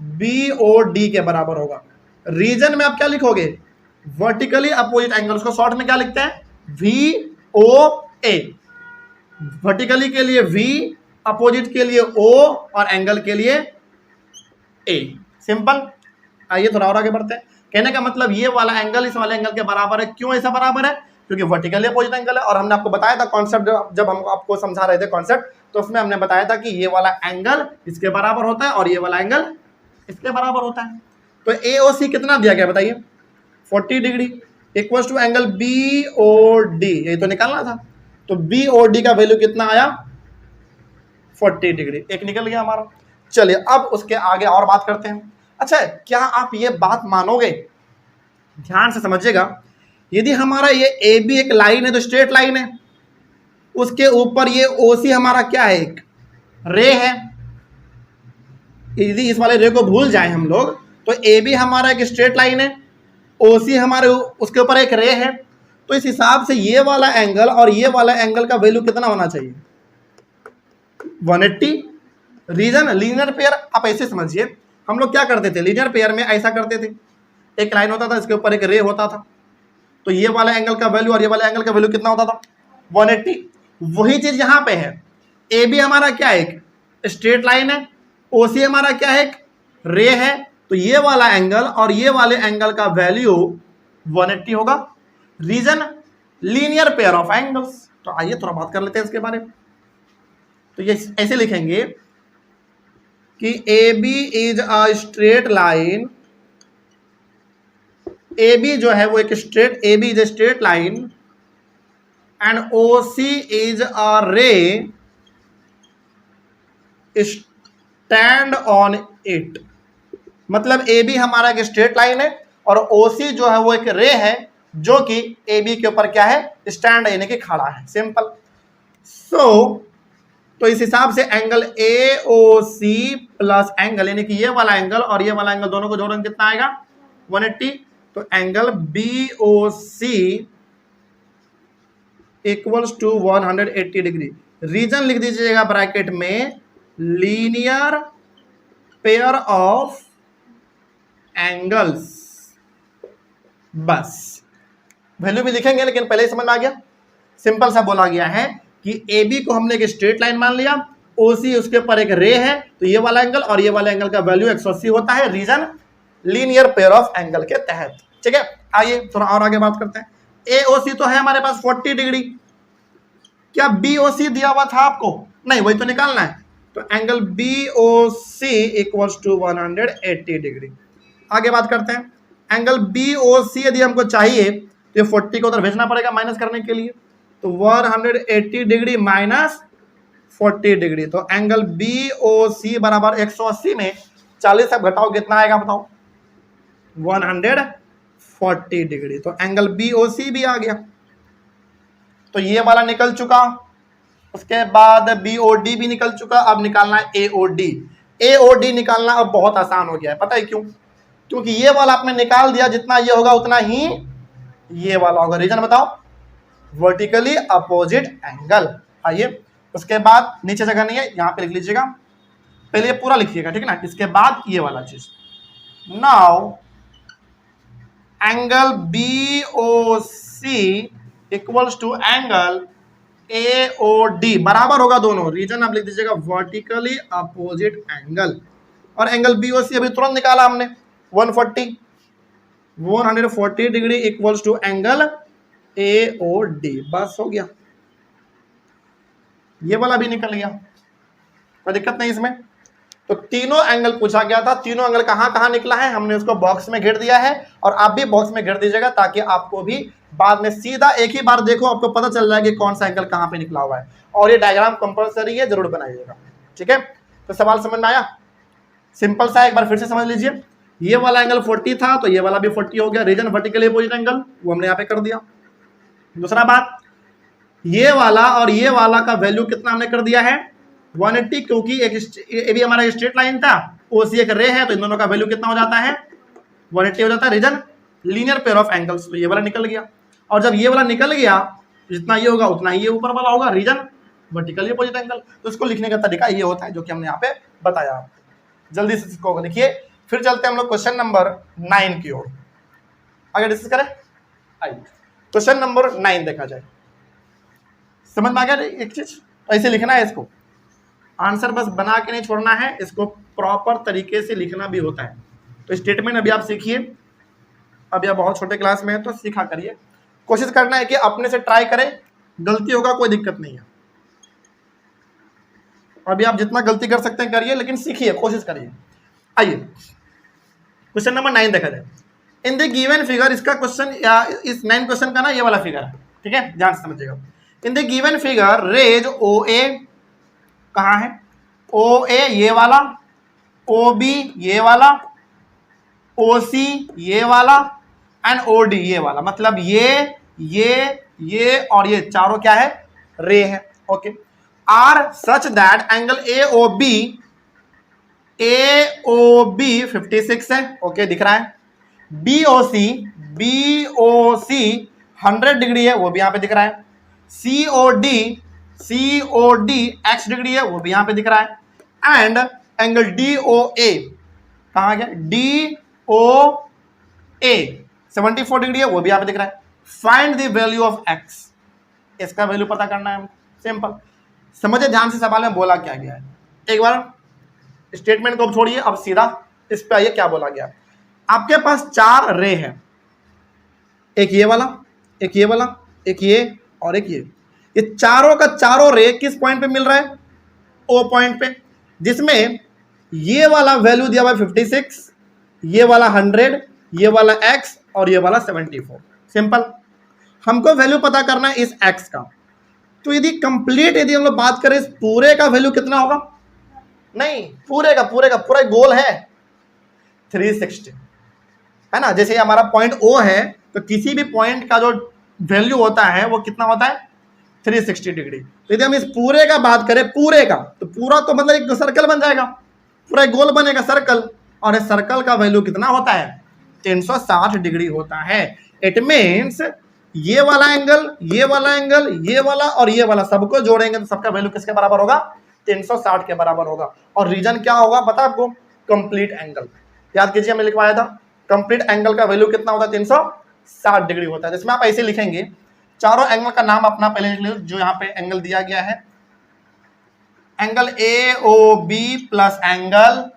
Speaker 1: BOD के बराबर होगा। रीजन में आप क्या लिखोगे, वर्टिकली अपोजिट एंगल, उसको शॉर्ट में क्या लिखते हैं VOA, वर्टिकली के लिए V, अपोजिट के लिए O और एंगल के लिए A, सिंपल। आइए थोड़ा और आगे बढ़ते हैं। कहने का मतलब ये वाला एंगल इस वाले एंगल के बराबर है, क्यों ऐसा बराबर है, क्योंकि वर्टिकली अपोजिट एंगल है। और हमने आपको बताया था कॉन्सेप्ट, जब हम आपको समझा रहे थे कॉन्सेप्ट, तो उसमें हमने बताया था कि ये वाला एंगल इसके बराबर होता है और ये वाला एंगल इसके बराबर होता है। तो AOC कितना दिया गया बताइए 40 degree equals to angle BOD, यही तो निकालना था। तो BOD का वैल्यू कितना आया 40 डिग्री, एक निकल गया हमारा। चलिए अब उसके आगे और बात करते हैं। अच्छा, क्या आप ये बात मानोगे, ध्यान से समझिएगा, यदि हमारा ये AB एक लाइन है तो स्ट्रेट लाइन है, उसके ऊपर ये OC हमारा क्या है, एक रे है। यदि इस वाले रे को भूल जाए हम लोग, तो AB हमारा एक स्ट्रेट लाइन है, OC हमारे उसके ऊपर एक रे है, तो इस हिसाब से ये वाला एंगल और ये वाला एंगल का वैल्यू कितना होना चाहिए 180। रीजन लीनियर पेयर, आप ऐसे समझिए, हम लोग क्या करते थे लीनियर पेयर में, ऐसा करते थे, एक लाइन होता था, इसके ऊपर एक रे होता था, तो ये वाला एंगल का वैल्यू और ये वाला एंगल का वैल्यू कितना होता था 180। वही चीज यहां पे है, AB हमारा क्या है, एक स्ट्रेट लाइन है, OC हमारा क्या है, एक रे है, तो ये वाला एंगल और ये वाले एंगल का वैल्यू 180 होगा। Reason linear pair of angles. तो आइए थोड़ा बात कर लेते हैं इसके बारे में। तो ये ऐसे लिखेंगे कि AB is a straight line, AB जो है वो एक straight, AB is a straight line and OC is a रे स्टैंड ऑन इट। मतलब AB हमारा एक स्ट्रेट लाइन है और OC जो है वो एक रे है जो कि AB के ऊपर क्या है, स्टैंड यानी कि खड़ा है, सिंपल। तो इस हिसाब से एंगल AOC प्लस एंगल यानी कि ये वाला एंगल और ये वाला एंगल दोनों को जोड़ेंगे कितना आएगा 180। तो angle BOC equals to 180 degree. Reason लिख दीजिएगा ब्रैकेट में, लीनियर पेयर ऑफ एंगल्स, बस वैल्यू भी लिखेंगे लेकिन पहले ही समझ में आ गया, सिंपल सा बोला गया है कि AB को हमने एक स्ट्रेट लाइन मान लिया, OC उसके ऊपर एक रे है, तो ये वाला एंगल और ये वाला एंगल का वैल्यू 180 होता है, reason linear pair of angle के तहत। ठीक है, आइए थोड़ा और आगे बात करते हैं। AOC तो है हमारे पास 40 डिग्री, क्या BOC दिया हुआ था आपको, नहीं, वही तो निकालना है। तो angle BOC equals to 180 degree. आगे बात करते हैं, एंगल BOC यदि हमको चाहिए तो ये 40 को उधर भेजना पड़ेगा माइनस करने के लिए, तो 180 डिग्री माइनस 40 डिग्री, तो एंगल BOC बराबर 180 में 40 से घटाओ कितना आएगा बताओ 140 डिग्री। तो एंगल BOC भी आ गया, तो ये वाला निकल चुका। उसके बाद BOD भी निकल चुका, अब निकालना है AOD। AOD निकालना अब बहुत आसान हो गया है, पता है क्यों, क्योंकि ये वाला आपने निकाल दिया, जितना ये होगा उतना ही ये वाला होगा। रीजन बताओ, वर्टिकली अपोजिट एंगल। आइए उसके बाद नीचे जगह नहीं है, यहां पे लिख लीजिएगा, पहले ये पूरा लिखिएगा, ठीक है ना, इसके बाद ये वाला चीज। Now angle BOC equals to angle AOD बराबर होगा दोनों, रीजन आप लिख दीजिएगा वर्टिकली अपोजिट एंगल, और एंगल BOC अभी तुरंत निकाला हमने 140 degree equals to angle AOD, बस हो गया, ये वाला भी निकल गया, कोई दिक्कत नहीं इसमें। तो तीनों एंगल पूछा गया था, तीनों एंगल कहां कहां निकला है हमने उसको बॉक्स में घेर दिया है, और आप भी बॉक्स में घेर दीजिएगा ताकि आपको भी बाद में सीधा एक ही बार देखो आपको पता चल जाएगा कि कौन सा एंगल कहां पे निकला हुआ है। और ये डायग्राम कंपलसरी है, जरूर बनाइएगा, ठीक है। तो सवाल समझ में आया, सिंपल सा, एक बार फिर से समझ लीजिए। ये वाला एंगल 40 था तो ये वाला भी 40 हो गया, रीजन वर्टिकली अपोजिट एंगल, वो हमने यहाँ पे कर दिया। दूसरा बात, ये वाला और ये वाला का वैल्यू कितना हमने कर दिया है 180, क्योंकि ये भी हमारा स्ट्रेट लाइन था, OC एक रे है, तो इन दोनों का वैल्यू कितना हो जाता है 180 हो जाता है, reason linear pair of angles, तो ये वाला निकल गया। और जब ये वाला निकल गया जितना ये होगा उतना ही ये ऊपर वाला होगा, रीजन वर्टिकली अपोजिट एंगल। तो इसको लिखने का तरीका ये होता है जो कि हमने यहाँ पे बताया आपको। जल्दी से इसको लिखिए, फिर चलते हैं हम लोग क्वेश्चन नंबर 9 की ओर, आगे डिस्कस करें। आइए क्वेश्चन नंबर 9 देखा जाए। समझ में आ गया एक चीज, ऐसे लिखना है इसको, आंसर बस बना के नहीं छोड़ना है, इसको प्रॉपर तरीके से लिखना भी होता है। तो स्टेटमेंट अभी आप सीखिए, अभी आप बहुत छोटे क्लास में है तो सीखा करिए, कोशिश करना है कि अपने से ट्राई करें, गलती होगा कोई दिक्कत नहीं है, अभी आप जितना गलती कर सकते हैं करिए, लेकिन सीखिए, कोशिश करिए। आइए क्वेश्चन नंबर 9 देखा जाए। इन द गिवन फिगर, इसका क्वेश्चन या इस 9 क्वेश्चन का ना ये वाला फिगर है, ठीक है, ध्यान से समझिएगा। In the given figure rays OA कहाँ है, OA ये वाला, OB ये वाला, OC ये वाला एंड OD ये वाला, मतलब ये और ये चारों क्या है, रे है, okay. Are such that angle AOB 56 है, ओके दिख रहा है। BOC 100 डिग्री है, वो भी यहां पे दिख रहा है। COD x डिग्री है, वो भी यहां पे दिख रहा है। एंड एंगल DOA कहां गया, DOA 74 डिग्री है, वो भी यहां पे दिख रहा है। Find the value of x, इसका वैल्यू पता करना है, सिंपल। समझे ध्यान से सवाल में बोला क्या गया है, एक बार स्टेटमेंट को छोड़िए, अब सीधा इस पे आइए क्या बोला गया। आपके पास 4 रे हैं, एक ये वाला, एक ये वाला, एक ये और एक ये चारों का चारों रे किस पॉइंट पे मिल रहा है, O पॉइंट पे, जिसमें ये वाला वैल्यू दिया हुआ 56, ये वाला 100, ये वाला x और ये वाला 74। सिंपल, हमको वैल्यू पता करना है इस x का। तो यदि कंप्लीट यदि हम लोग बात करें इस पूरे का वैल्यू कितना होगा, नहीं पूरे का पूरा गोल है 360, है ना। जैसे हमारा पॉइंट O है तो किसी भी पॉइंट का जो वैल्यू होता है वो कितना होता है 360 डिग्री। तो यदि हम इस पूरे का बात करें, पूरे का, तो पूरा तो मतलब एक सर्कल बन जाएगा, पूरा एक गोल बनेगा सर्कल, और इस सर्कल का वैल्यू कितना होता है 360 डिग्री होता है। इट मीन्स ये वाला एंगल, ये वाला एंगल, ये वाला और ये वाला सबको जोड़ेंगे तो सबका वैल्यू किसके बराबर होगा 360 के बराबर होगा। और रीजन क्या होगा पता आपको, कंप्लीट एंगल। याद कीजिए हमने लिखवाया था कंप्लीट एंगल का वैल्यू कितना होता है 360 डिग्री होता है। जिसमें आप ऐसे लिखेंगे, चारों एंगल का नाम अपना पहले लिख लीजिए, जो यहाँ पे एंगल दिया गया है, angle AOB plus angle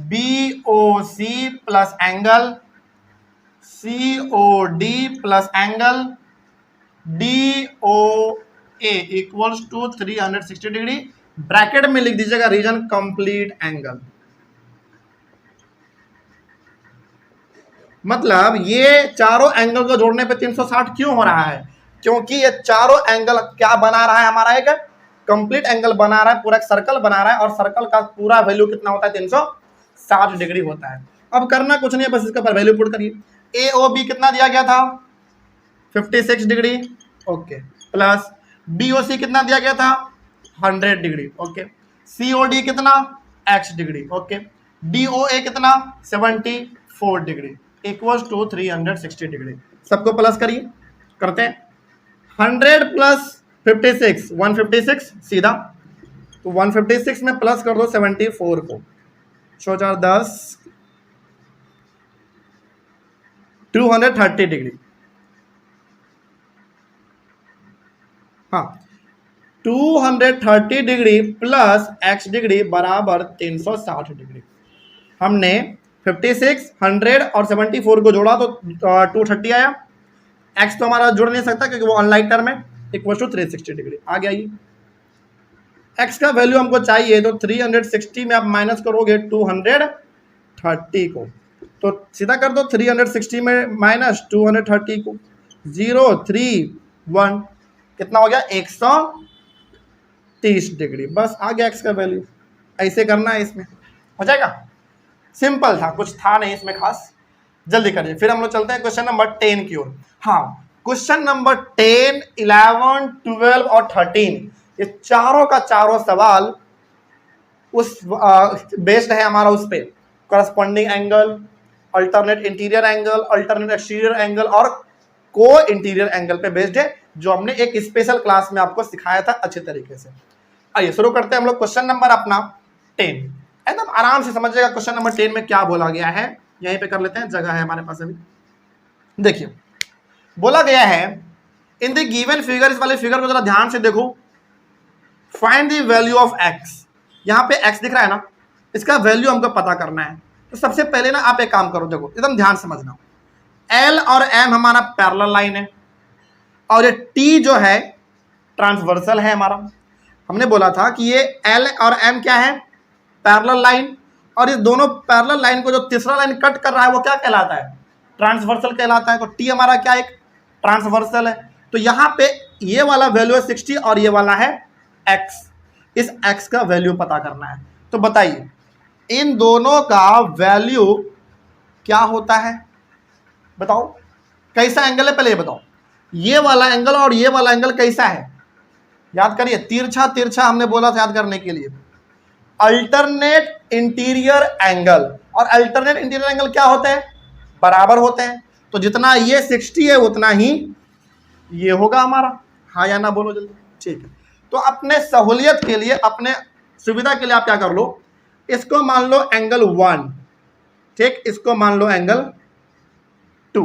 Speaker 1: BOC plus angle COD plus angle DOA equals to 360 degree. Bracket में लिख दीजिएगा रीजन कंप्लीट एंगल। मतलब ये चारों एंगल को जोड़ने पे 360 क्यों हो रहा है, क्योंकि ये चारों एंगल क्या बना रहा है, हमारा एक कंप्लीट एंगल बना रहा है, पूरा एक सर्कल बना रहा है, और सर्कल का पूरा वैल्यू कितना होता है 360 डिग्री होता है। अब करना कुछ नहीं है, बस इसके ऊपर वैल्यू पुट करिए। AOB कितना दिया गया था 56 डिग्री, ओके, प्लस BOC कितना दिया गया था 100 डिग्री, ओके, COD कितना x डिग्री, ओके, DOA कितना 74 डिग्री इक्वल्स टू 360 डिग्री। सबको प्लस करिए, करते हैं। 100 प्लस 56 156 सीधा, तो 156 में प्लस कर दो 74 को, 4 10 230 डिग्री। हाँ 230 डिग्री प्लस x डिग्री बराबर 360 डिग्री। हमने 56, 100 और 74 को जोड़ा तो 230 आया। x तो हमारा जुड़ नहीं सकता क्योंकि वो अनलाइक टर्म है, इक्वल टू 360 डिग्री आ गया। ये x का वैल्यू हमको चाहिए तो 360 में आप माइनस करोगे 230 को, तो सीधा कर दो 360 में माइनस 230 को, 0 3 1 कितना हो गया 130 डिग्री। बस आ गया x का वैल्यू। ऐसे करना है, इसमें हो जाएगा। सिंपल था, कुछ था नहीं इसमें खास। जल्दी करिए, फिर हम लोग चलते हैं क्वेश्चन नंबर 10 की ओर। हाँ क्वेश्चन नंबर 10, 11, 12 और 13 ये चारों का चारों सवाल उस बेस्ड है हमारा उस पे corresponding angle, alternate interior angle, alternate exterior angle और को इंटीरियर एंगल पे बेस्ड है, जो हमने एक स्पेशल क्लास में आपको सिखाया था अच्छे तरीके से। आइए शुरू करते हैं हम लोग क्वेश्चन नंबर अपना 10। एकदम आराम से समझिएगा क्वेश्चन नंबर 10 में क्या बोला गया है। यहीं पे कर लेते हैं, जगह है हमारे पास अभी। देखिए बोला गया है इन द गिवन फिगर, इस वाले फिगर को जरा ध्यान से देखो। Find the value of x। यहाँ पे x दिख रहा है ना, इसका वैल्यू हमको पता करना है। तो सबसे पहले ना आप एक काम करो, देखो एकदम ध्यान समझना। L और M हमारा पैरेलल लाइन है और ये T जो है ट्रांसवर्सल है हमारा। हमने बोला था कि ये L और M क्या है, पैरेलल लाइन, और इस दोनों पैरेलल लाइन को जो तीसरा लाइन कट कर रहा है वो क्या कहलाता है, ट्रांसवर्सल कहलाता है। तो T हमारा क्या एक ट्रांसवर्सल है। तो यहाँ पे ये वाला वैल्यू है 60 और ये वाला है x। इस x का वैल्यू पता करना है। तो बताइए इन दोनों का वैल्यू क्या होता है, बताओ कैसा एंगल है, पहले ये बताओ। ये वाला एंगल और ये वाला एंगल कैसा है, याद करिए। तिरछा तिरछा हमने बोला था याद करने के लिए। अल्टरनेट इंटीरियर एंगल, और अल्टरनेट इंटीरियर एंगल क्या होते हैं, बराबर होते हैं। तो जितना ये 60 है उतना ही ये होगा हमारा। हाँ या ना बोलो जल्दी, ठीक है। तो अपने सहूलियत के लिए, अपने सुविधा के लिए आप क्या कर लो, इसको मान लो एंगल 1, ठीक, इसको मान लो एंगल 2।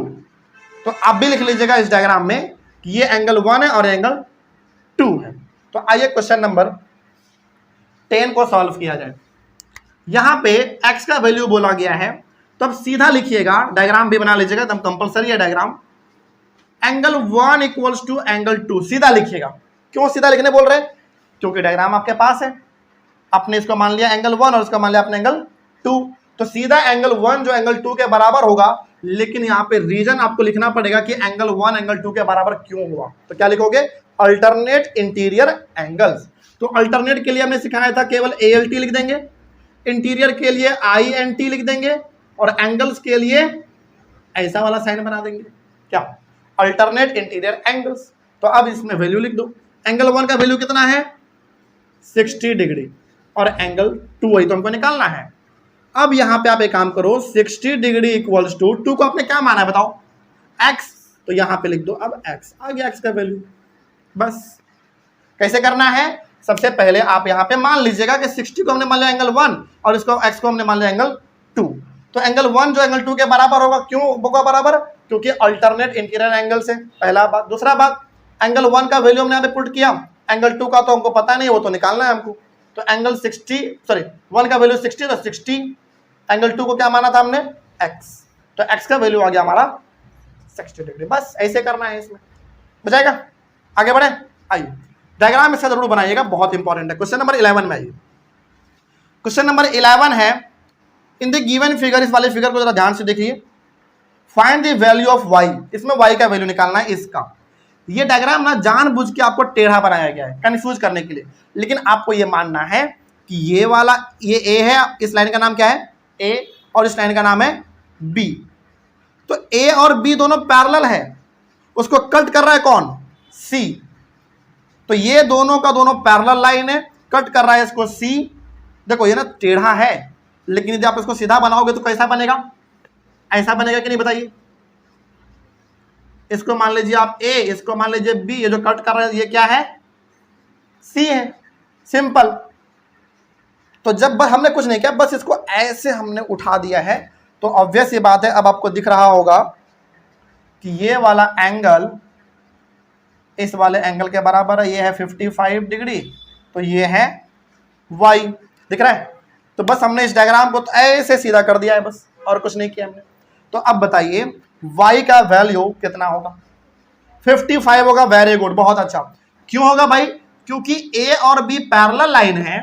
Speaker 1: तो आप भी लिख लीजिएगा इस डायग्राम में कि ये एंगल 1 है और एंगल 2 है। तो आइए क्वेश्चन नंबर 10 को सॉल्व किया जाए। यहां पे x का वैल्यू बोला गया है, तो अब सीधा लिखिएगा, डायग्राम भी बना लीजिएगा, एकदम कंपलसरी है diagram. Angle 1 equals to angle 2, सीधा लिखिएगा। क्यों सीधा लिखने बोल रहे हैं, क्योंकि डायग्राम आपके पास है। आपने इसको मान लिया एंगल 1 और इसको मान लिया आपने एंगल 2, तो सीधा एंगल 1 जो एंगल 2 के बराबर होगा। लेकिन यहाँ पे रीजन आपको लिखना पड़ेगा कि एंगल 1 एंगल 2 के बराबर क्यों हुआ। तो क्या लिखोगे, अल्टरनेट इंटीरियर एंगल्स। तो अल्टरनेट के लिए हमने सिखाया था केवल ALT लिख देंगे, इंटीरियर के लिए INT लिख देंगे, और एंगल्स के लिए ऐसा वाला साइन बना देंगे, क्या, अल्टरनेट इंटीरियर एंगल्स। तो अब इसमें वैल्यू लिख दो। एंगल 1 का वैल्यू कितना है 60 डिग्री, और एंगल 2 वही तो हमको निकालना है। अब यहां पे आप एक काम करो, 60 डिग्री इक्वल्स टू 2 को आपने क्या माना है बताओ, x। तो यहां पे लिख दो अब x, आ गया x का वैल्यू। बस कैसे करना है, सबसे पहले आप यहां पे मान लीजिएगा कि 60 को हमने मान लिया एंगल 1 और इसको x को हमने मान लिया एंगल 2। तो एंगल 1 जो एंगल 2 के बराबर होगा, क्यों होगा बराबर, क्योंकि अल्टरनेट इंटीरियर एंगल से, पहला बात। दूसरा बात, एंगल 1 का वैल्यू हमने यहाँ पे पुट किया, एंगल 2 का तो हमको पता नहीं, वो तो निकालना है हमको। तो एंगल 1 का वैल्यू 60, तो 60, एंगल 2 को क्या माना था हमने x, तो x का वैल्यू आ गया हमारा 60 डिग्री। बस ऐसे करना है, इसमें हो जाएगा। आगे बढ़े, आइए डायग्राम इसका जरूर बनाइएगा, बहुत इंपॉर्टेंट है। क्वेश्चन नंबर 11 में आइए। क्वेश्चन नंबर 11 है इन द गिवन फिगर, इस वाले फिगर को जरा ध्यान से देखिए। Find the value of y, इसमें y का वैल्यू निकालना है इसका। ये डायग्राम ना जानबूझ के आपको टेढ़ा बनाया गया है कंफ्यूज करने के लिए, लेकिन आपको ये मानना है कि ये वाला ये a है, इस लाइन का नाम क्या है a, और इस लाइन का नाम है b। तो a और b दोनों पैरेलल है, उसको कट कर रहा है कौन, c। तो ये दोनों का दोनों पैरेलल लाइन है, कट कर रहा है इसको c। देखो ये ना टेढ़ा है, लेकिन यदि आप इसको सीधा बनाओगे तो कैसा बनेगा, ऐसा बनेगा कि नहीं बताइए। इसको मान लीजिए आप a, इसको मान लीजिए b, ये जो कट कर रहा है ये क्या है c है, सिंपल। तो जब हमने कुछ नहीं किया, बस इसको ऐसे हमने उठा दिया है, तो ऑब्वियस ये बात है, अब आपको दिख रहा होगा कि ये वाला एंगल इस वाले एंगल के बराबर है, ये है 55 डिग्री, तो ये है y, दिख रहा है। तो बस हमने इस डायग्राम को तो ऐसे सीधा कर दिया है, बस और कुछ नहीं किया हमने। तो अब बताइए y का वैल्यू कितना होगा? 55 होगा। वेरी गुड, बहुत अच्छा। क्यों होगा भाई? क्योंकि a और b पैरेलल लाइन है,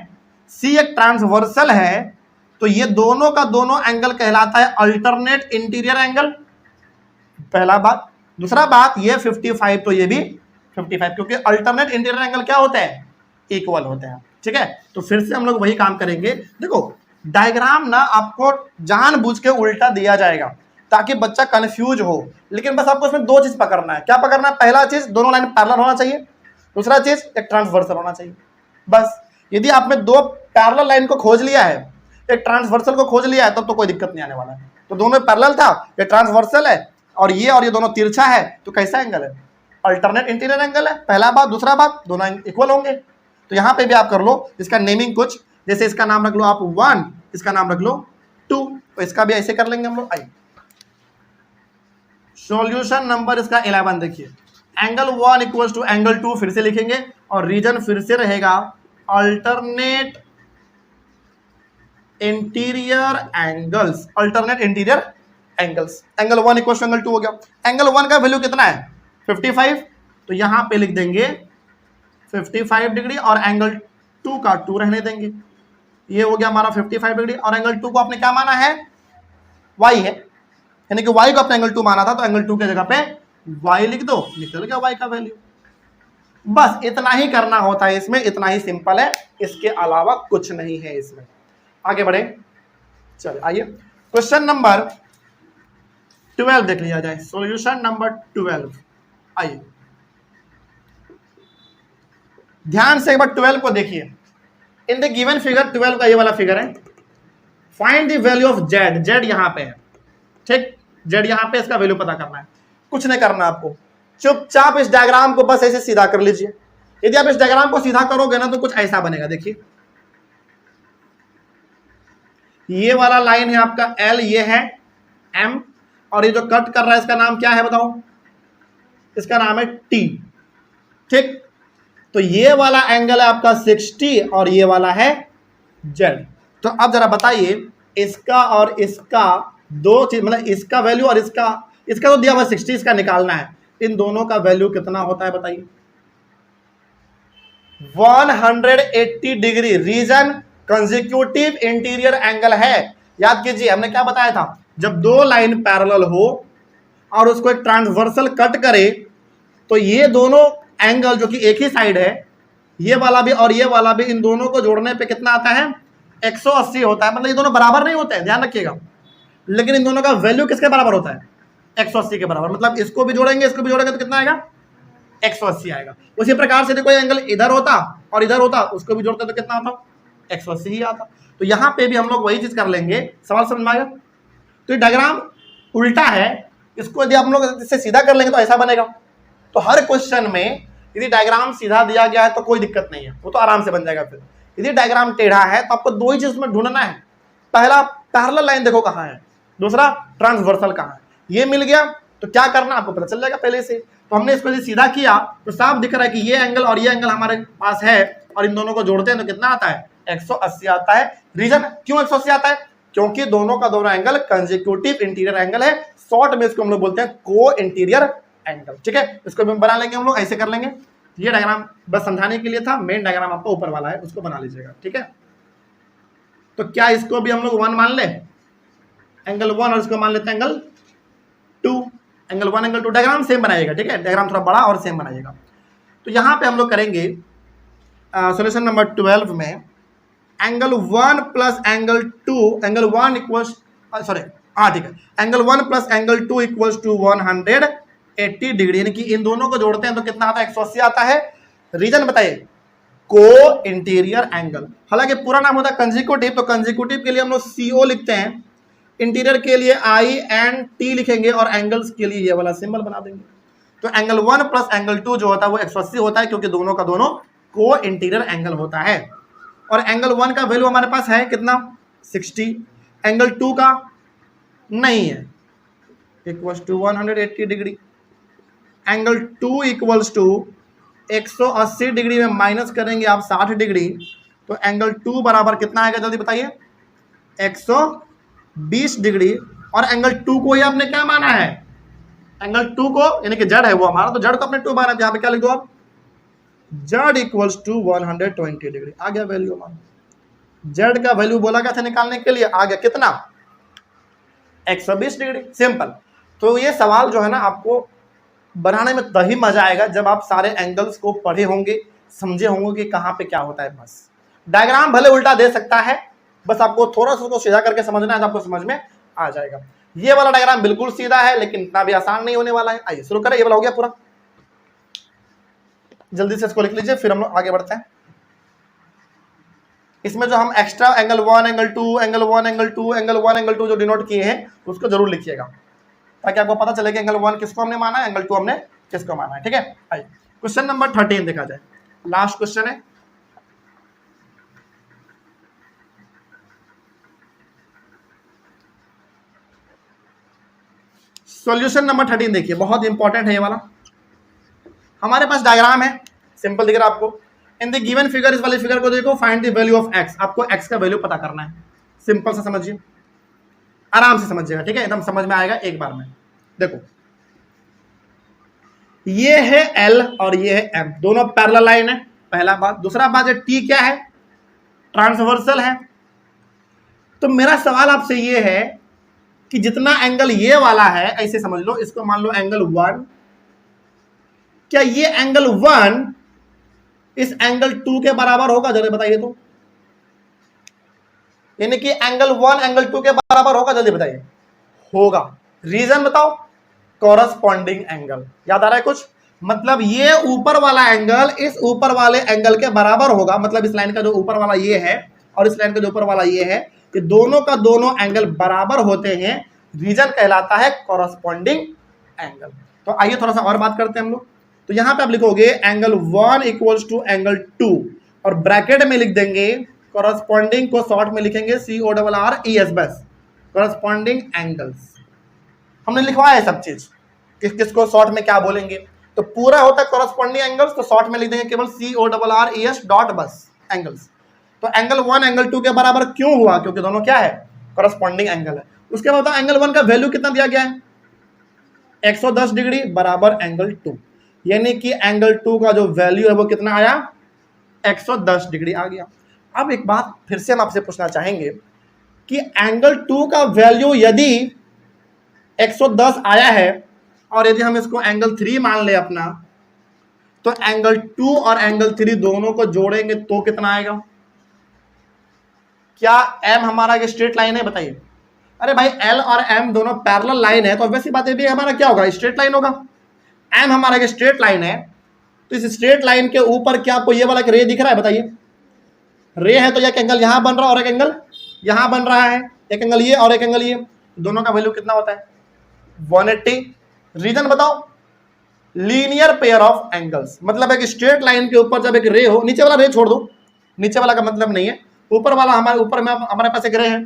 Speaker 1: c एक ट्रांसवर्सल है, तो ये दोनों का दोनों एंगल कहलाता है अल्टरनेट इंटीरियर एंगल, पहला बात। दूसरा बात, ये 55 तो ये भी 55, क्योंकि अल्टरनेट इंटीरियर एंगल क्या होते हैं? इक्वल होते हैं, ठीक है। तो फिर से हम लोग वही काम करेंगे। देखो डायग्राम ना आपको जानबूझ के उल्टा दिया जाएगा ताकि बच्चा कंफ्यूज हो, लेकिन बस आपको इसमें दो चीज पकड़ना है। क्या पकड़ना है? पहला चीज, दोनों लाइन पैरेलल होना चाहिए। दूसरा चीज, एक ट्रांसवर्सल होना चाहिए। बस यदि आपने दो पैरेलल लाइन को खोज लिया है, एक ट्रांसवर्सल को खोज लिया है, तब तो कोई दिक्कत नहीं आने वाला है। तो दोनों पैरेलल था, ये ट्रांसवर्सल है, और ये दोनों तिरछा है, तो कैसा एंगल है? अल्टरनेट इंटीरियर एंगल है, पहला बात। दूसरा बात, दोनों इक्वल होंगे। तो यहां पे भी आप कर लो इसका नेमिंग कुछ, जैसे इसका नाम रख लो आप 1, इसका नाम रख लो 2, तो इसका भी ऐसे कर लेंगे हम लोग। आइए सॉल्यूशन नंबर इसका 11 देखिए, एंगल 1 इक्वल टू एंगल 2 फिर से लिखेंगे, और रीजन फिर से रहेगा alternate interior angles, alternate interior angles. Angle 1 equal to angle 2 हो गया। एंगल 1 का वैल्यू कितना है? 55, तो यहां पे लिख देंगे 55 डिग्री, और एंगल 2 का 2 रहने देंगे। ये हो गया हमारा 55 डिग्री, और एंगल 2 को आपने क्या माना है? y है, यानी कि y को आपने एंगल 2 माना था, तो एंगल 2 के जगह पे y लिख दो, निकल गया y का वैल्यू। बस इतना ही करना होता है इसमें, इतना ही सिंपल है, इसके अलावा कुछ नहीं है इसमें। आगे बढ़े, चलिए आइए क्वेश्चन नंबर 12 देख लिया जाए। सॉल्यूशन नंबर 12, आइए ध्यान से एक बार 12 को देखिए। इन द गिवन फिगर, 12 का ये वाला फिगर है, find the value of z। z यहां पे है, ठीक, z यहां पे, इसका वैल्यू पता करना है। कुछ नहीं करना आपको, चुपचाप इस डायग्राम को बस ऐसे सीधा कर लीजिए। यदि आप इस डायग्राम को सीधा करोगे ना, तो कुछ ऐसा बनेगा। देखिए ये वाला लाइन है आपका L, ये है M, और ये जो कट कर रहा है इसका नाम क्या है बताओ? इसका नाम है T, ठीक। तो ये वाला एंगल है आपका 60, और ये वाला है Z। तो अब जरा बताइए, इसका और इसका दो चीज, मतलब इसका वैल्यू और इसका तो दिया हुआ 60, इसका निकालना है। इन दोनों का वैल्यू कितना होता है बताइए? 180 degree. Reason consecutive interior angle है। याद कीजिए हमने क्या बताया था, जब दो लाइन पैरेलल हो और उसको एक ट्रांसवर्सल कट करे, तो ये दोनों एंगल जो कि एक ही साइड है, ये वाला भी और ये वाला भी, इन दोनों को जोड़ने पे कितना आता है? 180 होता है। मतलब ये दोनों बराबर नहीं होते हैं, ध्यान रखिएगा, लेकिन इन दोनों का वैल्यू किसके बराबर होता है? 180 के बराबर। मतलब इसको भी जोड़ेंगे, इसको भी जोड़ेंगे, तो कितना आएगा? 180 आएगा। उसी प्रकार से यदि कोई एंगल इधर होता और इधर होता, उसको भी जोड़ते तो कितना आता? 180 ही आता। तो यहां पे भी हम लोग वही चीज कर लेंगे। सवाल समझ में आएगा? तो ये डायग्राम उल्टा है, इसको यदि आप लोग इससे सीधा कर लेंगे तो ऐसा बनेगा। तो हर क्वेश्चन में यदि डायग्राम सीधा दिया गया है तो कोई दिक्कत नहीं है, वो तो आराम से बन जाएगा। फिर यदि डायग्राम टेढ़ा है तो आपको दो ही चीज में ढूंढना है। पहला, पैरेलल लाइन देखो कहां है, दूसरा ट्रांसवर्सल कहां है। ये मिल गया तो क्या करना आपको पता चल जाएगा पहले से। तो हमने इसको सीधा किया तो साफ दिख रहा है कि ये एंगल और ये एंगल हमारे पास है, और इन दोनों को जोड़ते हैं तो कितना आता है? 180 आता है। रीजन क्यों 180 आता है? क्योंकि दोनों का दोनों एंगल कंसेक्यूटिव इंटीरियर एंगल है। शॉर्ट में इसको हम लोग बोलते हैं को इंटीरियर एंगल, ठीक है। इसको भी बना लेंगे हम लोग, ऐसे कर लेंगे। ये डायग्राम बस समझाने के लिए था, मेन डायग्राम आपका ऊपर वाला है, उसको बना लीजिएगा, ठीक है। तो क्या इसको भी हम लोग 1 मान ले, एंगल 1, और इसको मान लेते हैं angle 2। Angle 1 angle 2 diagram same बनाइएगा, ठीक है। डायग्राम थोड़ा बड़ा और सेम बनाइएगा। तो यहां पे हम लोग करेंगे सॉल्यूशन नंबर 12 में angle 1 plus angle 2, angle 1 equals, sorry हाँ ठीक है, angle 1 plus angle 2 equals to 180 degree, यानी कि इन दोनों को जोड़ते हैं तो कितना आता है? 180 आता है। रीजन बताइए? को इंटीरियर एंगल। हालांकि पूरा नाम होता है कंसेक्यूटिव, तो कंसेक्यूटिव के लिए हम लोग CO लिखते हैं, इंटीरियर के लिए INT लिखेंगे, और एंगल्स के लिए ये वाला सिंबल बना देंगे। तो एंगल 1 प्लस एंगल 2 जो होता है वो 180 होता है, क्योंकि दोनों का दोनों को इंटीरियर एंगल होता है। और एंगल 1 का वैल्यू हमारे पास है कितना? 60। एंगल 2 का नहीं है, equals to 180 degree. Angle 2 equals to 180 degree में माइनस करेंगे आप 60 डिग्री, तो एंगल 2 बराबर कितना आएगा जल्दी बताइए? 120 डिग्री। और एंगल 2 को ही आपने क्या माना है? एंगल 2 को, यानी कि जेड है वो हमारा, तो जेड को आपने 2 माना, यहाँ पे क्या लिख दो आप? Z equals to 120 degree. आ गया वैल्यू हमारा। जेड का वैल्यू बोला गया था निकालने के लिए, आ गया कितना? 120 डिग्री। सिंपल। तो ये सवाल जो है ना, आपको बनाने में तभी मजा आएगा जब आप सारे एंगल्स को पढ़े होंगे, समझे होंगे कि कहाँ पे क्या होता है। बस डायग्राम भले उल्टा दे सकता है, बस आपको थोड़ा सा उसको सीधा करके समझना है तो आपको समझ में आ जाएगा। ये वाला डायग्राम बिल्कुल सीधा है, लेकिन इतना भी आसान नहीं होने वाला है। आइए शुरू करें। ये वाला हो गया पूरा, जल्दी से इसको लिख लीजिए, फिर हम लोग आगे बढ़ते हैं। इसमें जो हम extra angle 1, angle 2, angle 1, angle 2, angle 1, angle 2 जो डिनोट किए हैं उसको जरूर लिखिएगा, ताकि आपको पता चले कि एंगल 1 किसको हमने माना है, एंगल 2 हमने किसको माना है। ठीक है, आइए क्वेश्चन नंबर 13 देखा जाए, लास्ट क्वेश्चन है। सॉल्यूशन नंबर 13 देखिए, बहुत इंपॉर्टेंट है ये वाला। हमारे पास डायग्राम है, सिंपल दिख रहा है आपको। इन द गिवन फिगर, इस वाले फिगर को देखो, find the value of x. आपको एक्स का वैल्यू पता करना है। सिंपल सा समझिए, आराम से समझिएगा, ठीक है, एकदम समझ में आएगा एक बार में। देखो, ये है एल और ये है एम, दोनों पैरेलल लाइन है, पहला बात। दूसरा बात है टी क्या है? ट्रांसवर्सल है। तो मेरा सवाल आपसे ये है कि जितना एंगल ये वाला है, ऐसे समझ लो, इसको मान लो एंगल 1, क्या ये एंगल 1 इस एंगल 2 के बराबर होगा? जल्दी बताइए तो, यानी कि एंगल 1 एंगल 2 के बराबर होगा? जल्दी बताइए। होगा। रीजन बताओ? Corresponding angle. याद आ रहा है कुछ? मतलब ये ऊपर वाला एंगल इस ऊपर वाले एंगल के बराबर होगा। मतलब इस लाइन का जो ऊपर वाला ये है और इस लाइन का जो ऊपर वाला ये है, कि दोनों का दोनों एंगल बराबर होते हैं, रीजन कहलाता है कॉरस्पॉन्डिंग एंगल। तो आइए थोड़ा सा और बात करते हैं हम लोग। तो यहां पे आप लिखोगे एंगल 1 इक्वल्स टू एंगल 2 और ब्रैकेट में लिख देंगे कॉरस्पॉन्डिंग को शॉर्ट में लिखेंगे CORRES, बस कॉरस्पॉन्डिंग एंगल्स। हमने लिखवाया है सब चीज, किसको शॉर्ट में क्या बोलेंगे। तो पूरा होता है कॉरस्पॉन्डिंग एंगल्स, तो शॉर्ट में लिख देंगे केवल CORRES डॉट बस एंगल्स। तो एंगल 1 एंगल 2 के बराबर क्यों हुआ? क्योंकि दोनों क्या है? कॉरस्पॉन्डिंग एंगल है। उसके बाद एंगल 1 का वैल्यू कितना दिया गया है? 110 डिग्री बराबर एंगल 2, यानी कि एंगल 2 का जो वैल्यू है वो कितना आया? 110 डिग्री आ गया। अब एक बात फिर से हम आपसे पूछना चाहेंगे कि एंगल 2 का वैल्यू यदि 110 आया है और यदि हम इसको एंगल 3 मान ले अपना, तो एंगल 2 और एंगल 3 दोनों को जोड़ेंगे तो कितना आएगा? क्या एम हमारा एक स्ट्रेट लाइन है? बताइए। अरे भाई, एल और एम दोनों पैरेलल लाइन है, तो वैसी बात ये भी हमारा क्या होगा? स्ट्रेट लाइन होगा। एम हमारा एक स्ट्रेट लाइन है, तो इस स्ट्रेट लाइन के ऊपर क्या आपको ये वाला एक रे दिख रहा है? बताइए। रे है तो एक एंगल यहां बन रहा है और एक एंगल यहां बन रहा है, एक एंगल ये और एक एंगल ये, दोनों का वैल्यू कितना होता है? 180। रीजन बताओ? Linear pair of angles. मतलब एक स्ट्रेट लाइन के ऊपर जब एक रे हो, नीचे वाला रे छोड़ दो, नीचे वाला का मतलब नहीं है, ऊपर वाला हमारे ऊपर में हमारे पास एक रे है,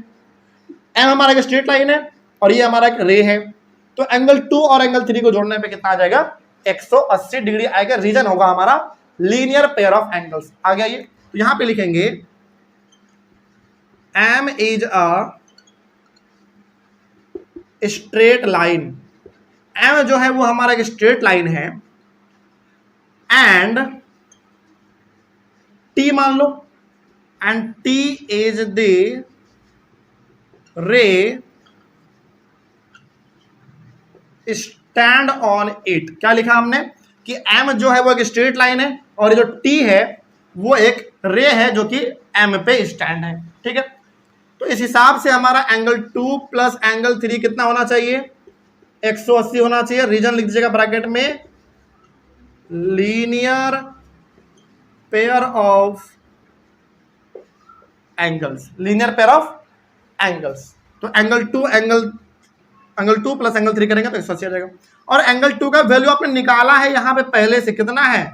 Speaker 1: एम हमारा एक स्ट्रेट लाइन है और ये हमारा एक रे है, तो एंगल 2 और एंगल 3 को जोड़ने पे कितना आ जाएगा? 180 डिग्री आएगा। रीजन होगा हमारा लीनियर पेयर ऑफ एंगल्स। आ गया ये। तो यहां पे लिखेंगे M is a straight line. M जो है वो हमारा एक स्ट्रेट लाइन है, एंड टी मान लो, and T is the ray stand on it. क्या लिखा हमने? कि एम जो है वो एक स्ट्रेट लाइन है और जो टी है वो एक रे है जो कि एम पे स्टैंड है। ठीक है, तो इस हिसाब से हमारा एंगल 2 प्लस एंगल 3 कितना होना चाहिए? 180 होना चाहिए। रीजन लिख दीजिएगा ब्रैकेट में, linear pair of angles, linear pair of angles. तो एंगल 2 प्लस एंगल 3 करेंगे तो 180 आ जाएगा। और एंगल 2 का वैल्यू आपने निकाला है यहां पे पहले से, कितना है?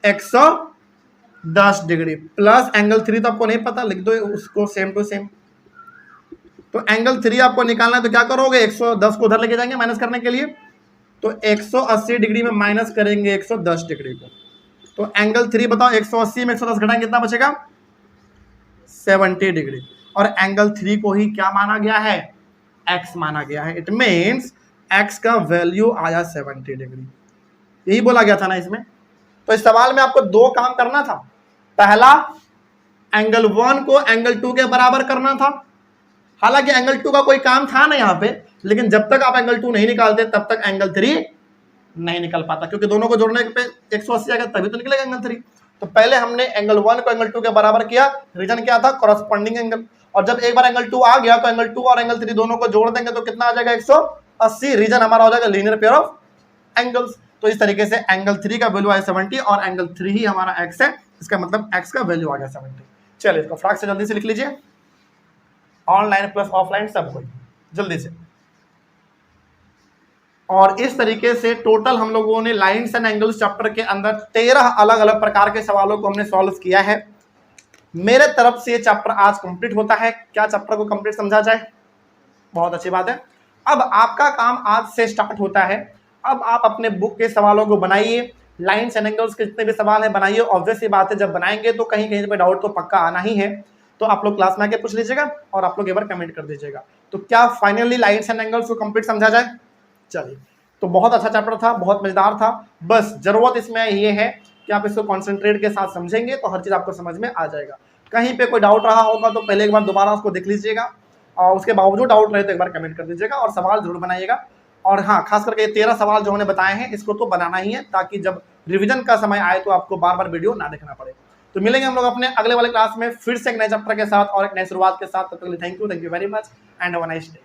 Speaker 1: 110 डिग्री। प्लस एंगल 3 तो आपको नहीं पता, लिख दो उसको सेम टू सेम। तो एंगल 3 आपको निकालना है तो क्या करोगे? 110 को उधर लेके जाएंगे माइनस करने के लिए, तो 180 डिग्री में माइनस करेंगे 110 डिग्री को। तो एंगल 3 बताओ 180 में 110 घटाएं कितना बचेगा 70 डिग्री, और एंगल 3 को ही क्या माना गया है x माना गया है। इट मीन्स x का वैल्यू आया 70 डिग्री, यही बोला गया था ना इसमें। तो इस सवाल में आपको दो काम करना था, पहला एंगल 1 को एंगल 2 के बराबर करना था। हालांकि एंगल 2 का कोई काम था ना यहाँ पे, लेकिन जब तक आप एंगल 2 नहीं निकालते तब तक एंगल 3 नहीं निकल पाता, क्योंकि दोनों को जोड़ने पे 180 आएगा तभी तो निकलेगा एंगल 3। तो पहले हमने एंगल 1 को एंगल 2 के बराबर किया, रीजन क्या था कॉरस्पॉन्डिंग एंगल, और जब एक बार एंगल 2 आ गया तो एंगल 2 और एंगल 3 दोनों को जोड़ देंगे तो कितना आ जाएगा 180, रीजन हमारा हो जाएगा लीनियर पेयर ऑफ एंगल्स। तो इस तरीके से एंगल 3 का वैल्यू आया 70 और एंगल 3 ही हमारा x है, इसका मतलब x का वैल्यू आ गया 70। चलिए इसको फटाक से जल्दी से लिख लीजिए, ऑनलाइन प्लस ऑफलाइन सब कोई जल्दी से। और इस तरीके से टोटल हम लोगों ने लाइंस एंड एंगल्स चैप्टर के अंदर 13 अलग अलग प्रकार के सवालों को हमने सॉल्व किया है। मेरे तरफ से ये चैप्टर आज कंप्लीट होता है। क्या चैप्टर को कंप्लीट समझा जाए? बहुत अच्छी बात है। अब आपका काम आज से स्टार्ट होता है। अब आप अपने बुक के सवालों को बनाइए, लाइंस एंड एंगल्स के जितने भी सवाल है बनाइए। ऑब्वियस सी बात है, जब बनाएंगे तो कहीं कहीं पे डाउट तो पक्का आना ही है, तो आप लोग क्लास में आके पूछ लीजिएगा और आप लोग एक बार कमेंट कर दीजिएगा। तो क्या फाइनली लाइंस एंड एंगल्स को कंप्लीट समझा जाए? चलिए, तो बहुत अच्छा चैप्टर था, बहुत मजेदार था। बस जरूरत इसमें ये है कि आप इसको कॉन्सेंट्रेट के साथ समझेंगे तो हर चीज आपको समझ में आ जाएगा। कहीं पे कोई डाउट रहा होगा तो पहले एक बार दोबारा उसको देख लीजिएगा, और उसके बावजूद डाउट रहे तो एक बार कमेंट कर दीजिएगा और सवाल जरूर बनाइएगा। और हाँ, खास करके ये 13 सवाल जो हमने बताए हैं इसको तो बनाना ही है, ताकि जब रिवीजन का समय आए तो आपको बार बार वीडियो ना देखना पड़े। तो मिलेंगे हम लोग अपने अगले वाले क्लास में फिर से एक नए चैप्टर के साथ और एक नई शुरुआत के साथ। तब तक के लिए thank you very much and have a nice day.